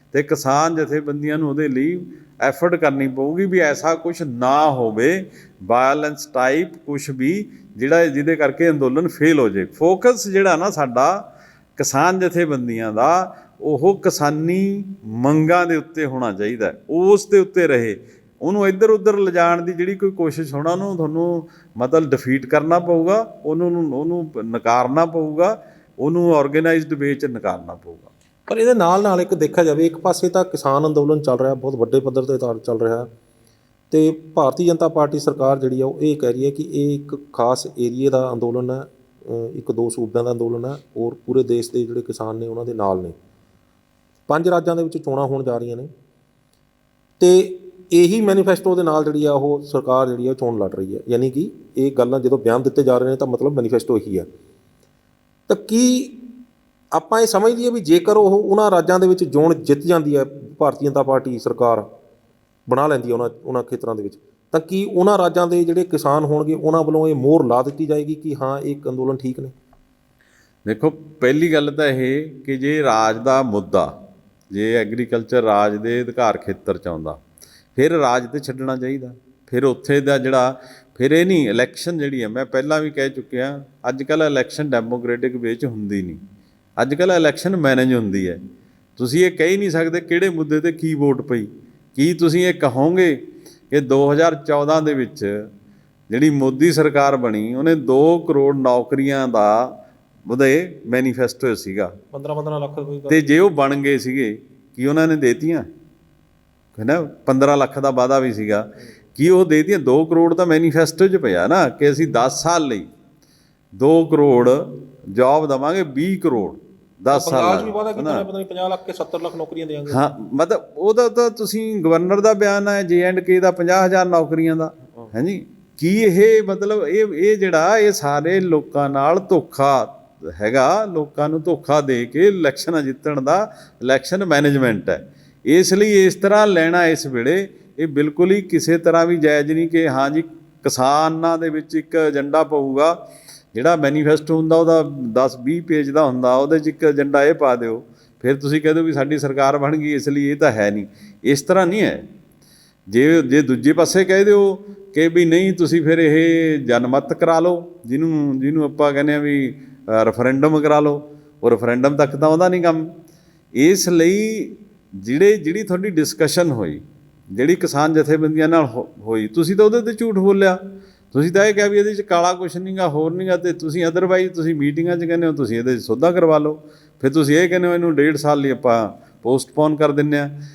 ਅਤੇ ਕਿਸਾਨ ਜਥੇਬੰਦੀਆਂ ਨੂੰ ਉਹਦੇ ਲਈ ਐਫਰਟ ਕਰਨੀ ਪਊਗੀ ਵੀ ਐਸਾ ਕੁਛ ਨਾ ਹੋਵੇ, ਵਾਇਲੈਂਸ ਟਾਈਪ ਕੁਛ ਵੀ ਜਿਹਦੇ ਕਰਕੇ ਅੰਦੋਲਨ ਫੇਲ ਹੋ ਜਾਏ। ਫੋਕਸ ਜਿਹੜਾ ਨਾ ਸਾਡਾ ਕਿਸਾਨ ਜਥੇਬੰਦੀਆਂ ਦਾ ਉਹ ਕਿਸਾਨੀ ਮੰਗਾਂ ਦੇ ਉੱਤੇ ਹੋਣਾ ਚਾਹੀਦਾ, ਉਸ ਦੇ ਉੱਤੇ ਰਹੇ। ਉਹਨੂੰ ਇੱਧਰ ਉੱਧਰ ਲਿਜਾਣ ਦੀ ਜਿਹੜੀ ਕੋਈ ਕੋਸ਼ਿਸ਼ ਹੋਣਾ, ਉਹਨੂੰ ਤੁਹਾਨੂੰ ਮਤਲਬ ਡਿਫੀਟ ਕਰਨਾ ਪਊਗਾ, ਉਹਨੂੰ ਨਕਾਰਨਾ ਪਊਗਾ, ਉਹਨੂੰ ਆਰਗੇਨਾਈਜ਼ਡ ਵੇ 'ਚ ਨਕਾਰਨਾ ਪਊਗਾ। ਪਰ ਇਹਦੇ ਨਾਲ ਇੱਕ ਦੇਖਿਆ ਜਾਵੇ, ਇੱਕ ਪਾਸੇ ਤਾਂ ਕਿਸਾਨ ਅੰਦੋਲਨ ਚੱਲ ਰਿਹਾ, ਬਹੁਤ ਵੱਡੇ ਪੱਧਰ 'ਤੇ ਚੱਲ ਰਿਹਾ, ਅਤੇ ਭਾਰਤੀ ਜਨਤਾ ਪਾਰਟੀ ਸਰਕਾਰ ਜਿਹੜੀ ਆ ਉਹ ਇਹ ਕਹਿ ਰਹੀ ਹੈ ਕਿ ਇਹ ਇੱਕ ਖਾਸ ਏਰੀਏ ਦਾ ਅੰਦੋਲਨ ਹੈ, 1-2 ਸੂਬਿਆਂ ਦਾ ਅੰਦੋਲਨ ਹੈ, ਔਰ ਪੂਰੇ ਦੇਸ਼ ਦੇ ਜਿਹੜੇ ਕਿਸਾਨ ਨੇ ਉਹਨਾਂ ਦੇ ਨਾਲ ਨੇ। 5 ਰਾਜਾਂ ਦੇ ਵਿੱਚ ਚੋਣਾਂ ਹੋਣ ਜਾ ਰਹੀਆਂ ਨੇ, ਅਤੇ ਇਹੀ ਮੈਨੀਫੈਸਟੋ ਦੇ ਨਾਲ ਜਿਹੜੀ ਆ ਉਹ ਸਰਕਾਰ ਜਿਹੜੀ ਆ ਚੋਣ ਲੜ ਰਹੀ ਹੈ। ਯਾਨੀ ਕਿ ਇਹ ਗੱਲਾਂ ਜਦੋਂ ਬਿਆਨ ਦਿੱਤੇ ਜਾ ਰਹੇ ਨੇ ਤਾਂ ਮਤਲਬ ਮੈਨੀਫੈਸਟੋ ਇਹੀ ਹੈ। ਤਾਂ ਕੀ ਆਪਾਂ ਇਹ ਸਮਝ ਲਈਏ ਵੀ ਜੇਕਰ ਉਹ ਉਹਨਾਂ ਰਾਜਾਂ ਦੇ ਵਿੱਚ ਚੋਣ ਜਿੱਤ ਜਾਂਦੀ ਹੈ, ਭਾਰਤੀ ਜਨਤਾ ਪਾਰਟੀ ਸਰਕਾਰ ਬਣਾ ਲੈਂਦੀ ਹੈ ਉਹਨਾਂ ਖੇਤਰਾਂ ਦੇ ਵਿੱਚ, ਤਾਂ ਕੀ ਉਹਨਾਂ ਰਾਜਾਂ ਦੇ ਜਿਹੜੇ ਕਿਸਾਨ ਹੋਣਗੇ ਉਹਨਾਂ ਵੱਲੋਂ ਇਹ ਮੋਹਰ ਲਾ ਦਿੱਤੀ ਜਾਏਗੀ ਕਿ ਹਾਂ ਇਹ ਅੰਦੋਲਨ ਠੀਕ ਨੇ? ਦੇਖੋ, ਪਹਿਲੀ ਗੱਲ ਤਾਂ ਇਹ ਕਿ ਜੇ ਰਾਜ ਦਾ ਮੁੱਦਾ, ਜੇ ਐਗਰੀਕਲਚਰ ਰਾਜ ਦੇ ਅਧਿਕਾਰ ਖੇਤਰ 'ਚ ਆਉਂਦਾ, ਫਿਰ ਰਾਜ 'ਤੇ ਛੱਡਣਾ ਚਾਹੀਦਾ। ਫਿਰ ਉੱਥੇ ਦਾ ਜਿਹੜਾ ਫਿਰ ਇਹ ਨਹੀਂ ਇਲੈਕਸ਼ਨ ਜਿਹੜੀ ਹੈ, ਮੈਂ ਪਹਿਲਾਂ ਵੀ ਕਹਿ ਚੁੱਕਿਆ, ਅੱਜ ਕੱਲ੍ਹ ਇਲੈਕਸ਼ਨ ਡੈਮੋਕ੍ਰੇਟਿਕ ਵੇ 'ਚ ਹੁੰਦੀ ਨਹੀਂ, ਅੱਜ ਕੱਲ੍ਹ ਇਲੈਕਸ਼ਨ ਮੈਨੇਜ ਹੁੰਦੀ ਹੈ। ਤੁਸੀਂ ਇਹ ਕਹਿ ਹੀ ਨਹੀਂ ਸਕਦੇ ਕਿਹੜੇ ਮੁੱਦੇ 'ਤੇ ਕੀ ਵੋਟ ਪਈ। ਕੀ ਤੁਸੀਂ ਇਹ ਕਹੋਗੇ ਕਿ 2014 ਦੇ ਵਿੱਚ ਜਿਹੜੀ ਮੋਦੀ ਸਰਕਾਰ ਬਣੀ ਉਹਨੇ 2 ਕਰੋੜ ਨੌਕਰੀਆਂ ਦਾ ਉਹਦੇ ਮੈਨੀਫੈਸਟੋ ਸੀਗਾ 15 ਲੱਖ ਰੁਪਏ ਤੇ ਜੇ ਉਹ ਬਣ ਗਏ ਸੀਗੇ ਕੀ ਉਹਨਾਂ ਨੇ ਦੇਤੀਆਂ ਹੈ ਨਾ 15 ਲੱਖ ਦਾ ਵਾਅਦਾ ਵੀ ਸੀਗਾ ਕੀ ਉਹ ਦੇਤੀਆਂ 2 ਕਰੋੜ ਤਾਂ ਮੈਨੀਫੈਸਟੋ 'ਚ ਪਿਆ ਨਾ ਕਿ ਅਸੀਂ 10 ਸਾਲ ਲਈ 2 ਕਰੋੜ ਜੌਬ ਦੇਵਾਂਗੇ 20 ਕਰੋੜ 10 ਸਾਲ ਵੀ ਵਾਅਦਾ ਕੀਤਾ ਪਤਾ ਨਹੀਂ 50 ਲੱਖ ਕੇ 70 ਲੱਖ ਨੌਕਰੀਆਂ ਦੇਵਾਂਗੇ ਹਾਂ ਮਤਲਬ ਉਹਦਾ ਤਾਂ ਤੁਸੀਂ ਗਵਰਨਰ ਦਾ ਬਿਆਨ ਹੈ J&K ਦਾ 50,000 ਨੌਕਰੀਆਂ ਦਾ ਹੈ ਜੀ ਕੀ ਇਹ ਮਤਲਬ ਇਹ ਜਿਹੜਾ ਇਹ ਸਾਰੇ ਲੋਕਾਂ ਨਾਲ ਧੋਖਾ ਹੈਗਾ ਲੋਕਾਂ ਨੂੰ ਧੋਖਾ ਦੇ ਕੇ ਇਲੈਕਸ਼ਨ ਜਿੱਤਣ ਦਾ ਇਲੈਕਸ਼ਨ ਮੈਨੇਜਮੈਂਟ ਹੈ ਇਸ ਲਈ ਇਸ ਤਰ੍ਹਾਂ ਲੈਣਾ ਇਸ ਵੇਲੇ ਇਹ ਬਿਲਕੁਲ ਹੀ ਕਿਸੇ ਤਰ੍ਹਾਂ ਵੀ ਜਾਇਜ਼ ਨਹੀਂ ਕਿ ਹਾਂ ਜੀ ਕਿਸਾਨਾਂ ਦੇ ਵਿੱਚ ਇੱਕ ਏਜੰਡਾ ਪਊਗਾ ਜਿਹੜਾ ਮੈਨੀਫੈਸਟੋ ਹੁੰਦਾ ਉਹਦਾ 10-20 ਪੇਜ ਦਾ ਹੁੰਦਾ ਉਹਦੇ 'ਚ ਇੱਕ ਏਜੰਡਾ ਇਹ ਪਾ ਦਿਓ ਫਿਰ ਤੁਸੀਂ ਕਹਿ ਦਿਓ ਵੀ ਸਾਡੀ ਸਰਕਾਰ ਬਣ ਗਈ ਇਸ ਲਈ ਇਹ ਤਾਂ ਹੈ ਨਹੀਂ ਇਸ ਤਰ੍ਹਾਂ ਨਹੀਂ ਹੈ ਜੇ ਦੂਜੇ ਪਾਸੇ ਕਹਿ ਦਿਓ ਕਿ ਵੀ ਨਹੀਂ ਤੁਸੀਂ ਫਿਰ ਇਹ ਜਨਮਤ ਕਰਾ ਲਓ ਜਿਹਨੂੰ ਆਪਾਂ ਕਹਿੰਦੇ ਆ ਵੀ ਰੈਫਰੈਂਡਮ ਕਰਾ ਲਓ ਉਹ ਰੈਫਰੈਂਡਮ ਤੱਕ ਤਾਂ ਉਹਦਾ ਨਹੀਂ ਕੰਮ ਇਸ ਲਈ ਜਿਹੜੀ ਤੁਹਾਡੀ ਡਿਸਕਸ਼ਨ ਹੋਈ ਜਿਹੜੀ ਕਿਸਾਨ ਜਥੇਬੰਦੀਆਂ ਨਾਲ ਹੋਈ ਤੁਸੀਂ ਤਾਂ ਉਹਦੇ 'ਤੇ ਝੂਠ ਬੋਲਿਆ ਤੁਸੀਂ ਤਾਂ ਇਹ ਕਿਹਾ ਵੀ ਇਹਦੇ 'ਚ ਕਾਲਾ ਕੁਛ ਨਹੀਂ ਗਾ ਹੋਰ ਨਹੀਂ ਗਾ ਅਤੇ ਤੁਸੀਂ ਅਦਰਵਾਈਜ਼ ਤੁਸੀਂ ਮੀਟਿੰਗਾਂ 'ਚ ਕਹਿੰਦੇ ਹੋ ਤੁਸੀਂ ਇਹਦੇ 'ਚ ਸੌਦਾ ਕਰਵਾ ਲਓ ਫਿਰ ਤੁਸੀਂ ਇਹ ਕਹਿੰਦੇ ਹੋ ਇਹਨੂੰ 1.5 ਸਾਲ ਲਈ ਆਪਾਂ ਪੋਸਟਪੋਨ ਕਰ ਦਿੰਦੇ ਹਾਂ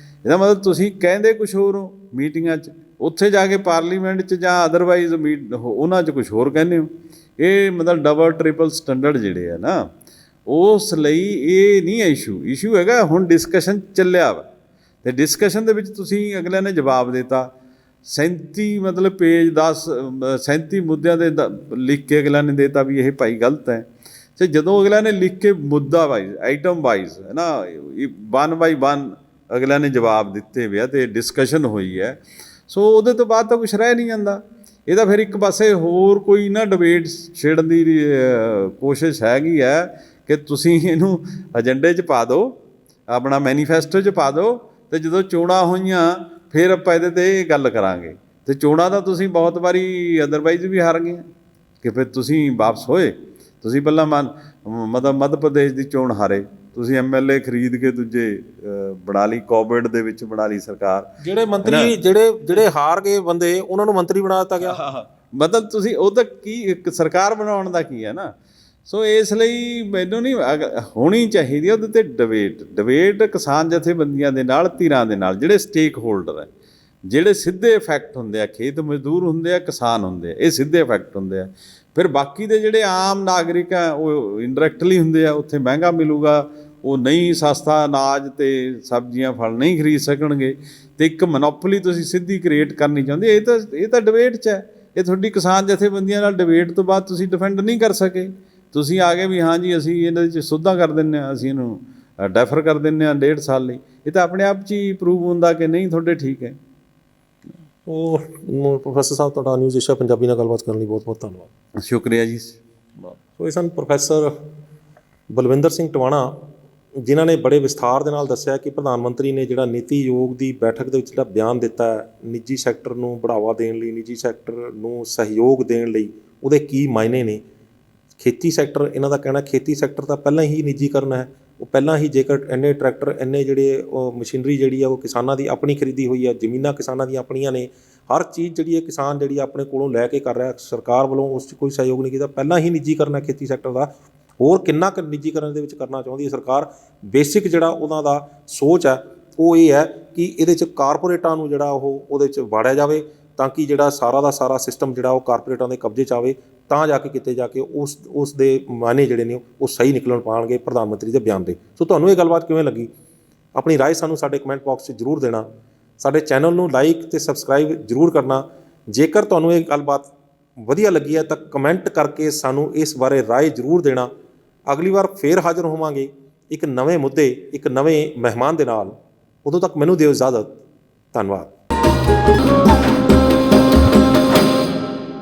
ਇਹਦਾ ਮਤਲਬ ਤੁਸੀਂ ਕਹਿੰਦੇ ਕੁਛ ਹੋਰ ਹੋ ਮੀਟਿੰਗਾਂ 'ਚ ਉੱਥੇ ਜਾ ਕੇ ਪਾਰਲੀਮੈਂਟ 'ਚ ਜਾਂ ਅਦਰਵਾਈਜ਼ ਉਹਨਾਂ 'ਚ ਕੁਛ ਹੋਰ ਕਹਿੰਦੇ ਹੋ ਇਹ ਮਤਲਬ ਡਬਲ ਟ੍ਰਿਪਲ ਸਟੈਂਡਰਡ ਜਿਹੜੇ ਆ ਨਾ ਉਸ ਲਈ ਇਹ ਨਹੀਂ ਇਸ਼ੂ ਹੈਗਾ ਹੁਣ ਡਿਸਕਸ਼ਨ ਚੱਲਿਆ ਵਾ ਅਤੇ ਡਿਸਕਸ਼ਨ ਦੇ ਵਿੱਚ ਤੁਸੀਂ ਅਗਲਿਆਂ ਨੇ ਜਵਾਬ ਦਿੱਤਾ 37 ਮਤਲਬ ਪੇਜ 37 ਮੁੱਦਿਆਂ ਦੇ ਲਿਖ ਕੇ ਅਗਲਿਆਂ ਨੇ ਦੇਤਾ ਵੀ ਇਹ ਭਾਈ ਗਲਤ ਹੈ ਅਤੇ ਜਦੋਂ ਅਗਲਿਆਂ ਨੇ ਲਿਖ ਕੇ ਮੁੱਦਾ ਵਾਈਜ਼ ਆਈਟਮ ਵਾਈਜ਼ ਹੈ ਨਾ 1 ਬਾਈ 1 ਅਗਲਿਆਂ ਨੇ ਜਵਾਬ ਦਿੱਤੇ ਵੇ ਅਤੇ ਡਿਸਕਸ਼ਨ ਹੋਈ ਹੈ ਸੋ ਉਹਦੇ ਤੋਂ ਬਾਅਦ ਤਾਂ ਕੁਛ ਰਹਿ ਨਹੀਂ ਜਾਂਦਾ ਇਹਦਾ ਫਿਰ ਇੱਕ ਪਾਸੇ ਹੋਰ ਕੋਈ ਨਾ ਡਿਬੇਟ ਛੇੜਨ ਦੀ ਕੋਸ਼ਿਸ਼ ਹੈਗੀ ਹੈ ਕਿ ਤੁਸੀਂ ਇਹਨੂੰ ਏਜੰਡੇ 'ਚ ਪਾ ਦਿਓ ਆਪਣਾ ਮੈਨੀਫੈਸਟੋ 'ਚ ਪਾ ਦਿਓ ਅਤੇ ਜਦੋਂ ਚੋਣਾਂ ਹੋਈਆਂ ਫਿਰ ਆਪਾਂ ਇਹਦੇ 'ਤੇ ਗੱਲ ਕਰਾਂਗੇ ਅਤੇ ਚੋਣਾਂ ਤਾਂ ਤੁਸੀਂ ਬਹੁਤ ਵਾਰੀ ਅਦਰਵਾਈਜ਼ ਵੀ ਹਾਰ ਗਏ ਕਿ ਫਿਰ ਤੁਸੀਂ ਵਾਪਸ ਹੋਏ ਤੁਸੀਂ ਪਹਿਲਾਂ ਮਤਲਬ ਮੱਧ ਪ੍ਰਦੇਸ਼ ਦੀ ਚੋਣ ਹਾਰੇ ਤੁਸੀਂ MLA ਖਰੀਦ ਕੇ ਦੂਜੇ ਬਣਾ ਲਈ ਕੋਵਿਡ ਦੇ ਵਿੱਚ ਬਣਾ ਲਈ ਸਰਕਾਰ ਜਿਹੜੇ ਮੰਤਰੀ ਜਿਹੜੇ ਹਾਰ ਗਏ ਬੰਦੇ ਉਹਨਾਂ ਨੂੰ ਮੰਤਰੀ ਬਣਾ ਦਿੱਤਾ ਗਿਆ ਮਤਲਬ ਤੁਸੀਂ ਉਹ ਤਾਂ ਕੀ ਸਰਕਾਰ ਬਣਾਉਣ ਦਾ ਕੀ ਹੈ ਨਾ ਸੋ ਇਸ ਲਈ ਮੈਨੂੰ ਨਹੀਂ ਹੋਣੀ ਚਾਹੀਦੀ ਉਹਦੇ 'ਤੇ ਡਿਬੇਟ ਕਿਸਾਨ ਜਥੇਬੰਦੀਆਂ ਦੇ ਨਾਲ ਧਿਰਾਂ ਦੇ ਨਾਲ ਜਿਹੜੇ ਸਟੇਕ ਹੋਲਡਰ ਹੈ ਜਿਹੜੇ ਸਿੱਧੇ ਇਫੈਕਟ ਹੁੰਦੇ ਆ ਖੇਤ ਮਜ਼ਦੂਰ ਹੁੰਦੇ ਆ ਕਿਸਾਨ ਹੁੰਦੇ ਆ ਇਹ ਸਿੱਧੇ ਇਫੈਕਟ ਹੁੰਦੇ ਆ ਫਿਰ ਬਾਕੀ ਦੇ ਜਿਹੜੇ ਆਮ ਨਾਗਰਿਕ ਆ ਉਹ ਇਨਡਾਇਰੈਕਟਲੀ ਹੁੰਦੇ ਆ ਉੱਥੇ ਮਹਿੰਗਾ ਮਿਲੂਗਾ ਉਹ ਨਹੀਂ ਸਸਤਾ ਅਨਾਜ ਅਤੇ ਸਬਜ਼ੀਆਂ ਫਲ ਨਹੀਂ ਖਰੀਦ ਸਕਣਗੇ ਅਤੇ ਇੱਕ ਮੋਨੋਪੋਲੀ ਤੁਸੀਂ ਸਿੱਧੀ ਕ੍ਰੀਏਟ ਕਰਨੀ ਚਾਹੁੰਦੇ ਇਹ ਤਾਂ ਡਿਬੇਟ 'ਚ ਹੈ ਇਹ ਤੁਹਾਡੀ ਕਿਸਾਨ ਜਥੇਬੰਦੀਆਂ ਨਾਲ ਡਿਬੇਟ ਤੋਂ ਬਾਅਦ ਤੁਸੀਂ ਡਿਫੈਂਡ ਨਹੀਂ ਕਰ ਸਕੇ ਤੁਸੀਂ ਆ ਗਏ ਵੀ ਹਾਂ ਜੀ ਅਸੀਂ ਇਹਨਾਂ 'ਚ ਸੌਦਾ ਕਰ ਦਿੰਦੇ ਹਾਂ ਅਸੀਂ ਇਹਨੂੰ ਡੈਫਰ ਕਰ ਦਿੰਦੇ ਹਾਂ 1.5 ਸਾਲ ਲਈ ਇਹ ਤਾਂ ਆਪਣੇ ਆਪ 'ਚ ਹੀ ਪ੍ਰੂਵ ਹੁੰਦਾ ਕਿ ਨਹੀਂ ਤੁਹਾਡੇ ਠੀਕ ਹੈ ਉਹ ਪ੍ਰੋਫੈਸਰ ਸਾਹਿਬ ਤੁਹਾਡਾ ਨਿਊਜ਼ ਏਸ਼ੀਆ ਪੰਜਾਬੀ ਨਾਲ ਗੱਲਬਾਤ ਕਰਨ ਲਈ ਬਹੁਤ ਬਹੁਤ ਧੰਨਵਾਦ ਸ਼ੁਕਰੀਆ ਜੀ ਸੋ ਇਹ ਸਨ ਪ੍ਰੋਫੈਸਰ ਬਲਵਿੰਦਰ ਸਿੰਘ ਟਵਾਣਾ ਜਿਨ੍ਹਾਂ ਨੇ ਬੜੇ ਵਿਸਥਾਰ ਦੇ ਨਾਲ ਦੱਸਿਆ ਕਿ ਪ੍ਰਧਾਨ ਮੰਤਰੀ ਨੇ ਜਿਹੜਾ ਨੀਤੀ ਆਯੋਗ ਦੀ ਬੈਠਕ ਦੇ ਵਿੱਚ ਜਿਹੜਾ ਬਿਆਨ ਦਿੱਤਾ ਹੈ ਨਿੱਜੀ ਸੈਕਟਰ ਨੂੰ ਬੜਾਵਾ ਦੇਣ ਲਈ ਨਿੱਜੀ ਸੈਕਟਰ ਨੂੰ ਸਹਿਯੋਗ ਦੇਣ ਲਈ ਉਹਦੇ ਕੀ ਮਾਇਨੇ ਨੇ ਖੇਤੀ ਸੈਕਟਰ ਇਹਨਾਂ ਦਾ ਕਹਿਣਾ ਖੇਤੀ ਸੈਕਟਰ ਤਾਂ ਪਹਿਲਾਂ ਹੀ ਨਿੱਜੀਕਰਨ ਹੈ ਉਹ ਪਹਿਲਾਂ ਹੀ ਜੇਕਰ ਇੰਨੇ ਟਰੈਕਟਰ ਇੰਨੇ ਜਿਹੜੇ ਉਹ ਮਸ਼ੀਨਰੀ ਜਿਹੜੀ ਆ ਉਹ ਕਿਸਾਨਾਂ ਦੀ ਆਪਣੀ ਖਰੀਦੀ ਹੋਈ ਆ ਜ਼ਮੀਨਾਂ ਕਿਸਾਨਾਂ ਦੀਆਂ ਆਪਣੀਆਂ ਨੇ ਹਰ ਚੀਜ਼ ਜਿਹੜੀ ਹੈ ਕਿਸਾਨ ਜਿਹੜੀ ਆਪਣੇ ਕੋਲੋਂ ਲੈ ਕੇ ਕਰ ਰਿਹਾ ਸਰਕਾਰ ਵੱਲੋਂ ਉਸ 'ਚ ਕੋਈ ਸਹਿਯੋਗ ਨਹੀਂ ਕੀਤਾ ਪਹਿਲਾਂ ਹੀ ਨਿੱਜੀਕਰਨ ਹੈ ਖੇਤੀ ਸੈਕਟਰ ਦਾ ਹੋਰ ਕਿੰਨਾ ਕੁ ਨਿੱਜੀਕਰਨ ਦੇ ਵਿੱਚ ਕਰਨਾ ਚਾਹੁੰਦੀ ਹੈ ਸਰਕਾਰ ਬੇਸਿਕ ਜਿਹੜਾ ਉਹਨਾਂ ਦਾ ਸੋਚ ਹੈ ਉਹ ਇਹ ਹੈ ਕਿ ਇਹਦੇ 'ਚ ਕਾਰਪੋਰੇਟਾਂ ਨੂੰ ਜਿਹੜਾ ਉਹਦੇ 'ਚ ਵਾੜਿਆ ਜਾਵੇ ਤਾਂ ਕਿ ਜਿਹੜਾ ਸਾਰਾ ਦਾ ਸਾਰਾ ਸਿਸਟਮ ਜਿਹੜਾ ਉਹ ਕਾਰਪੋਰੇਟਾਂ ਦੇ ਕਬਜ਼ੇ 'ਚ ਆਵੇ ਤਾਂ ਜਾ ਕੇ ਕਿਤੇ ਜਾ ਕੇ ਉਸ ਦੇ ਮਾਇਨੇ ਜਿਹੜੇ ਨੇ ਉਹ ਸਹੀ ਨਿਕਲਣ ਪਾਉਣਗੇ ਪ੍ਰਧਾਨ ਮੰਤਰੀ ਦੇ ਬਿਆਨ ਦੇ ਸੋ ਤੁਹਾਨੂੰ ਇਹ ਗੱਲਬਾਤ ਕਿਵੇਂ ਲੱਗੀ ਆਪਣੀ ਰਾਏ ਸਾਨੂੰ ਸਾਡੇ ਕਮੈਂਟ ਬਾਕਸ 'ਚ ਜ਼ਰੂਰ ਦੇਣਾ ਸਾਡੇ ਚੈਨਲ ਨੂੰ ਲਾਈਕ ਅਤੇ ਸਬਸਕ੍ਰਾਈਬ ਜ਼ਰੂਰ ਕਰਨਾ ਜੇਕਰ ਤੁਹਾਨੂੰ ਇਹ ਗੱਲਬਾਤ ਵਧੀਆ ਲੱਗੀ ਹੈ ਤਾਂ ਕਮੈਂਟ ਕਰਕੇ ਸਾਨੂੰ ਇਸ ਬਾਰੇ ਰਾਏ ਜ਼ਰੂਰ ਦੇਣਾ ਅਗਲੀ ਵਾਰ ਫੇਰ ਹਾਜ਼ਰ ਹੋਵਾਂਗੇ ਇੱਕ ਨਵੇਂ ਮੁੱਦੇ ਇੱਕ ਨਵੇਂ ਮਹਿਮਾਨ ਦੇ ਨਾਲ ਉਦੋਂ ਤੱਕ ਮੈਨੂੰ ਦਿਓ ਇਜਾਜ਼ਤ ਧੰਨਵਾਦ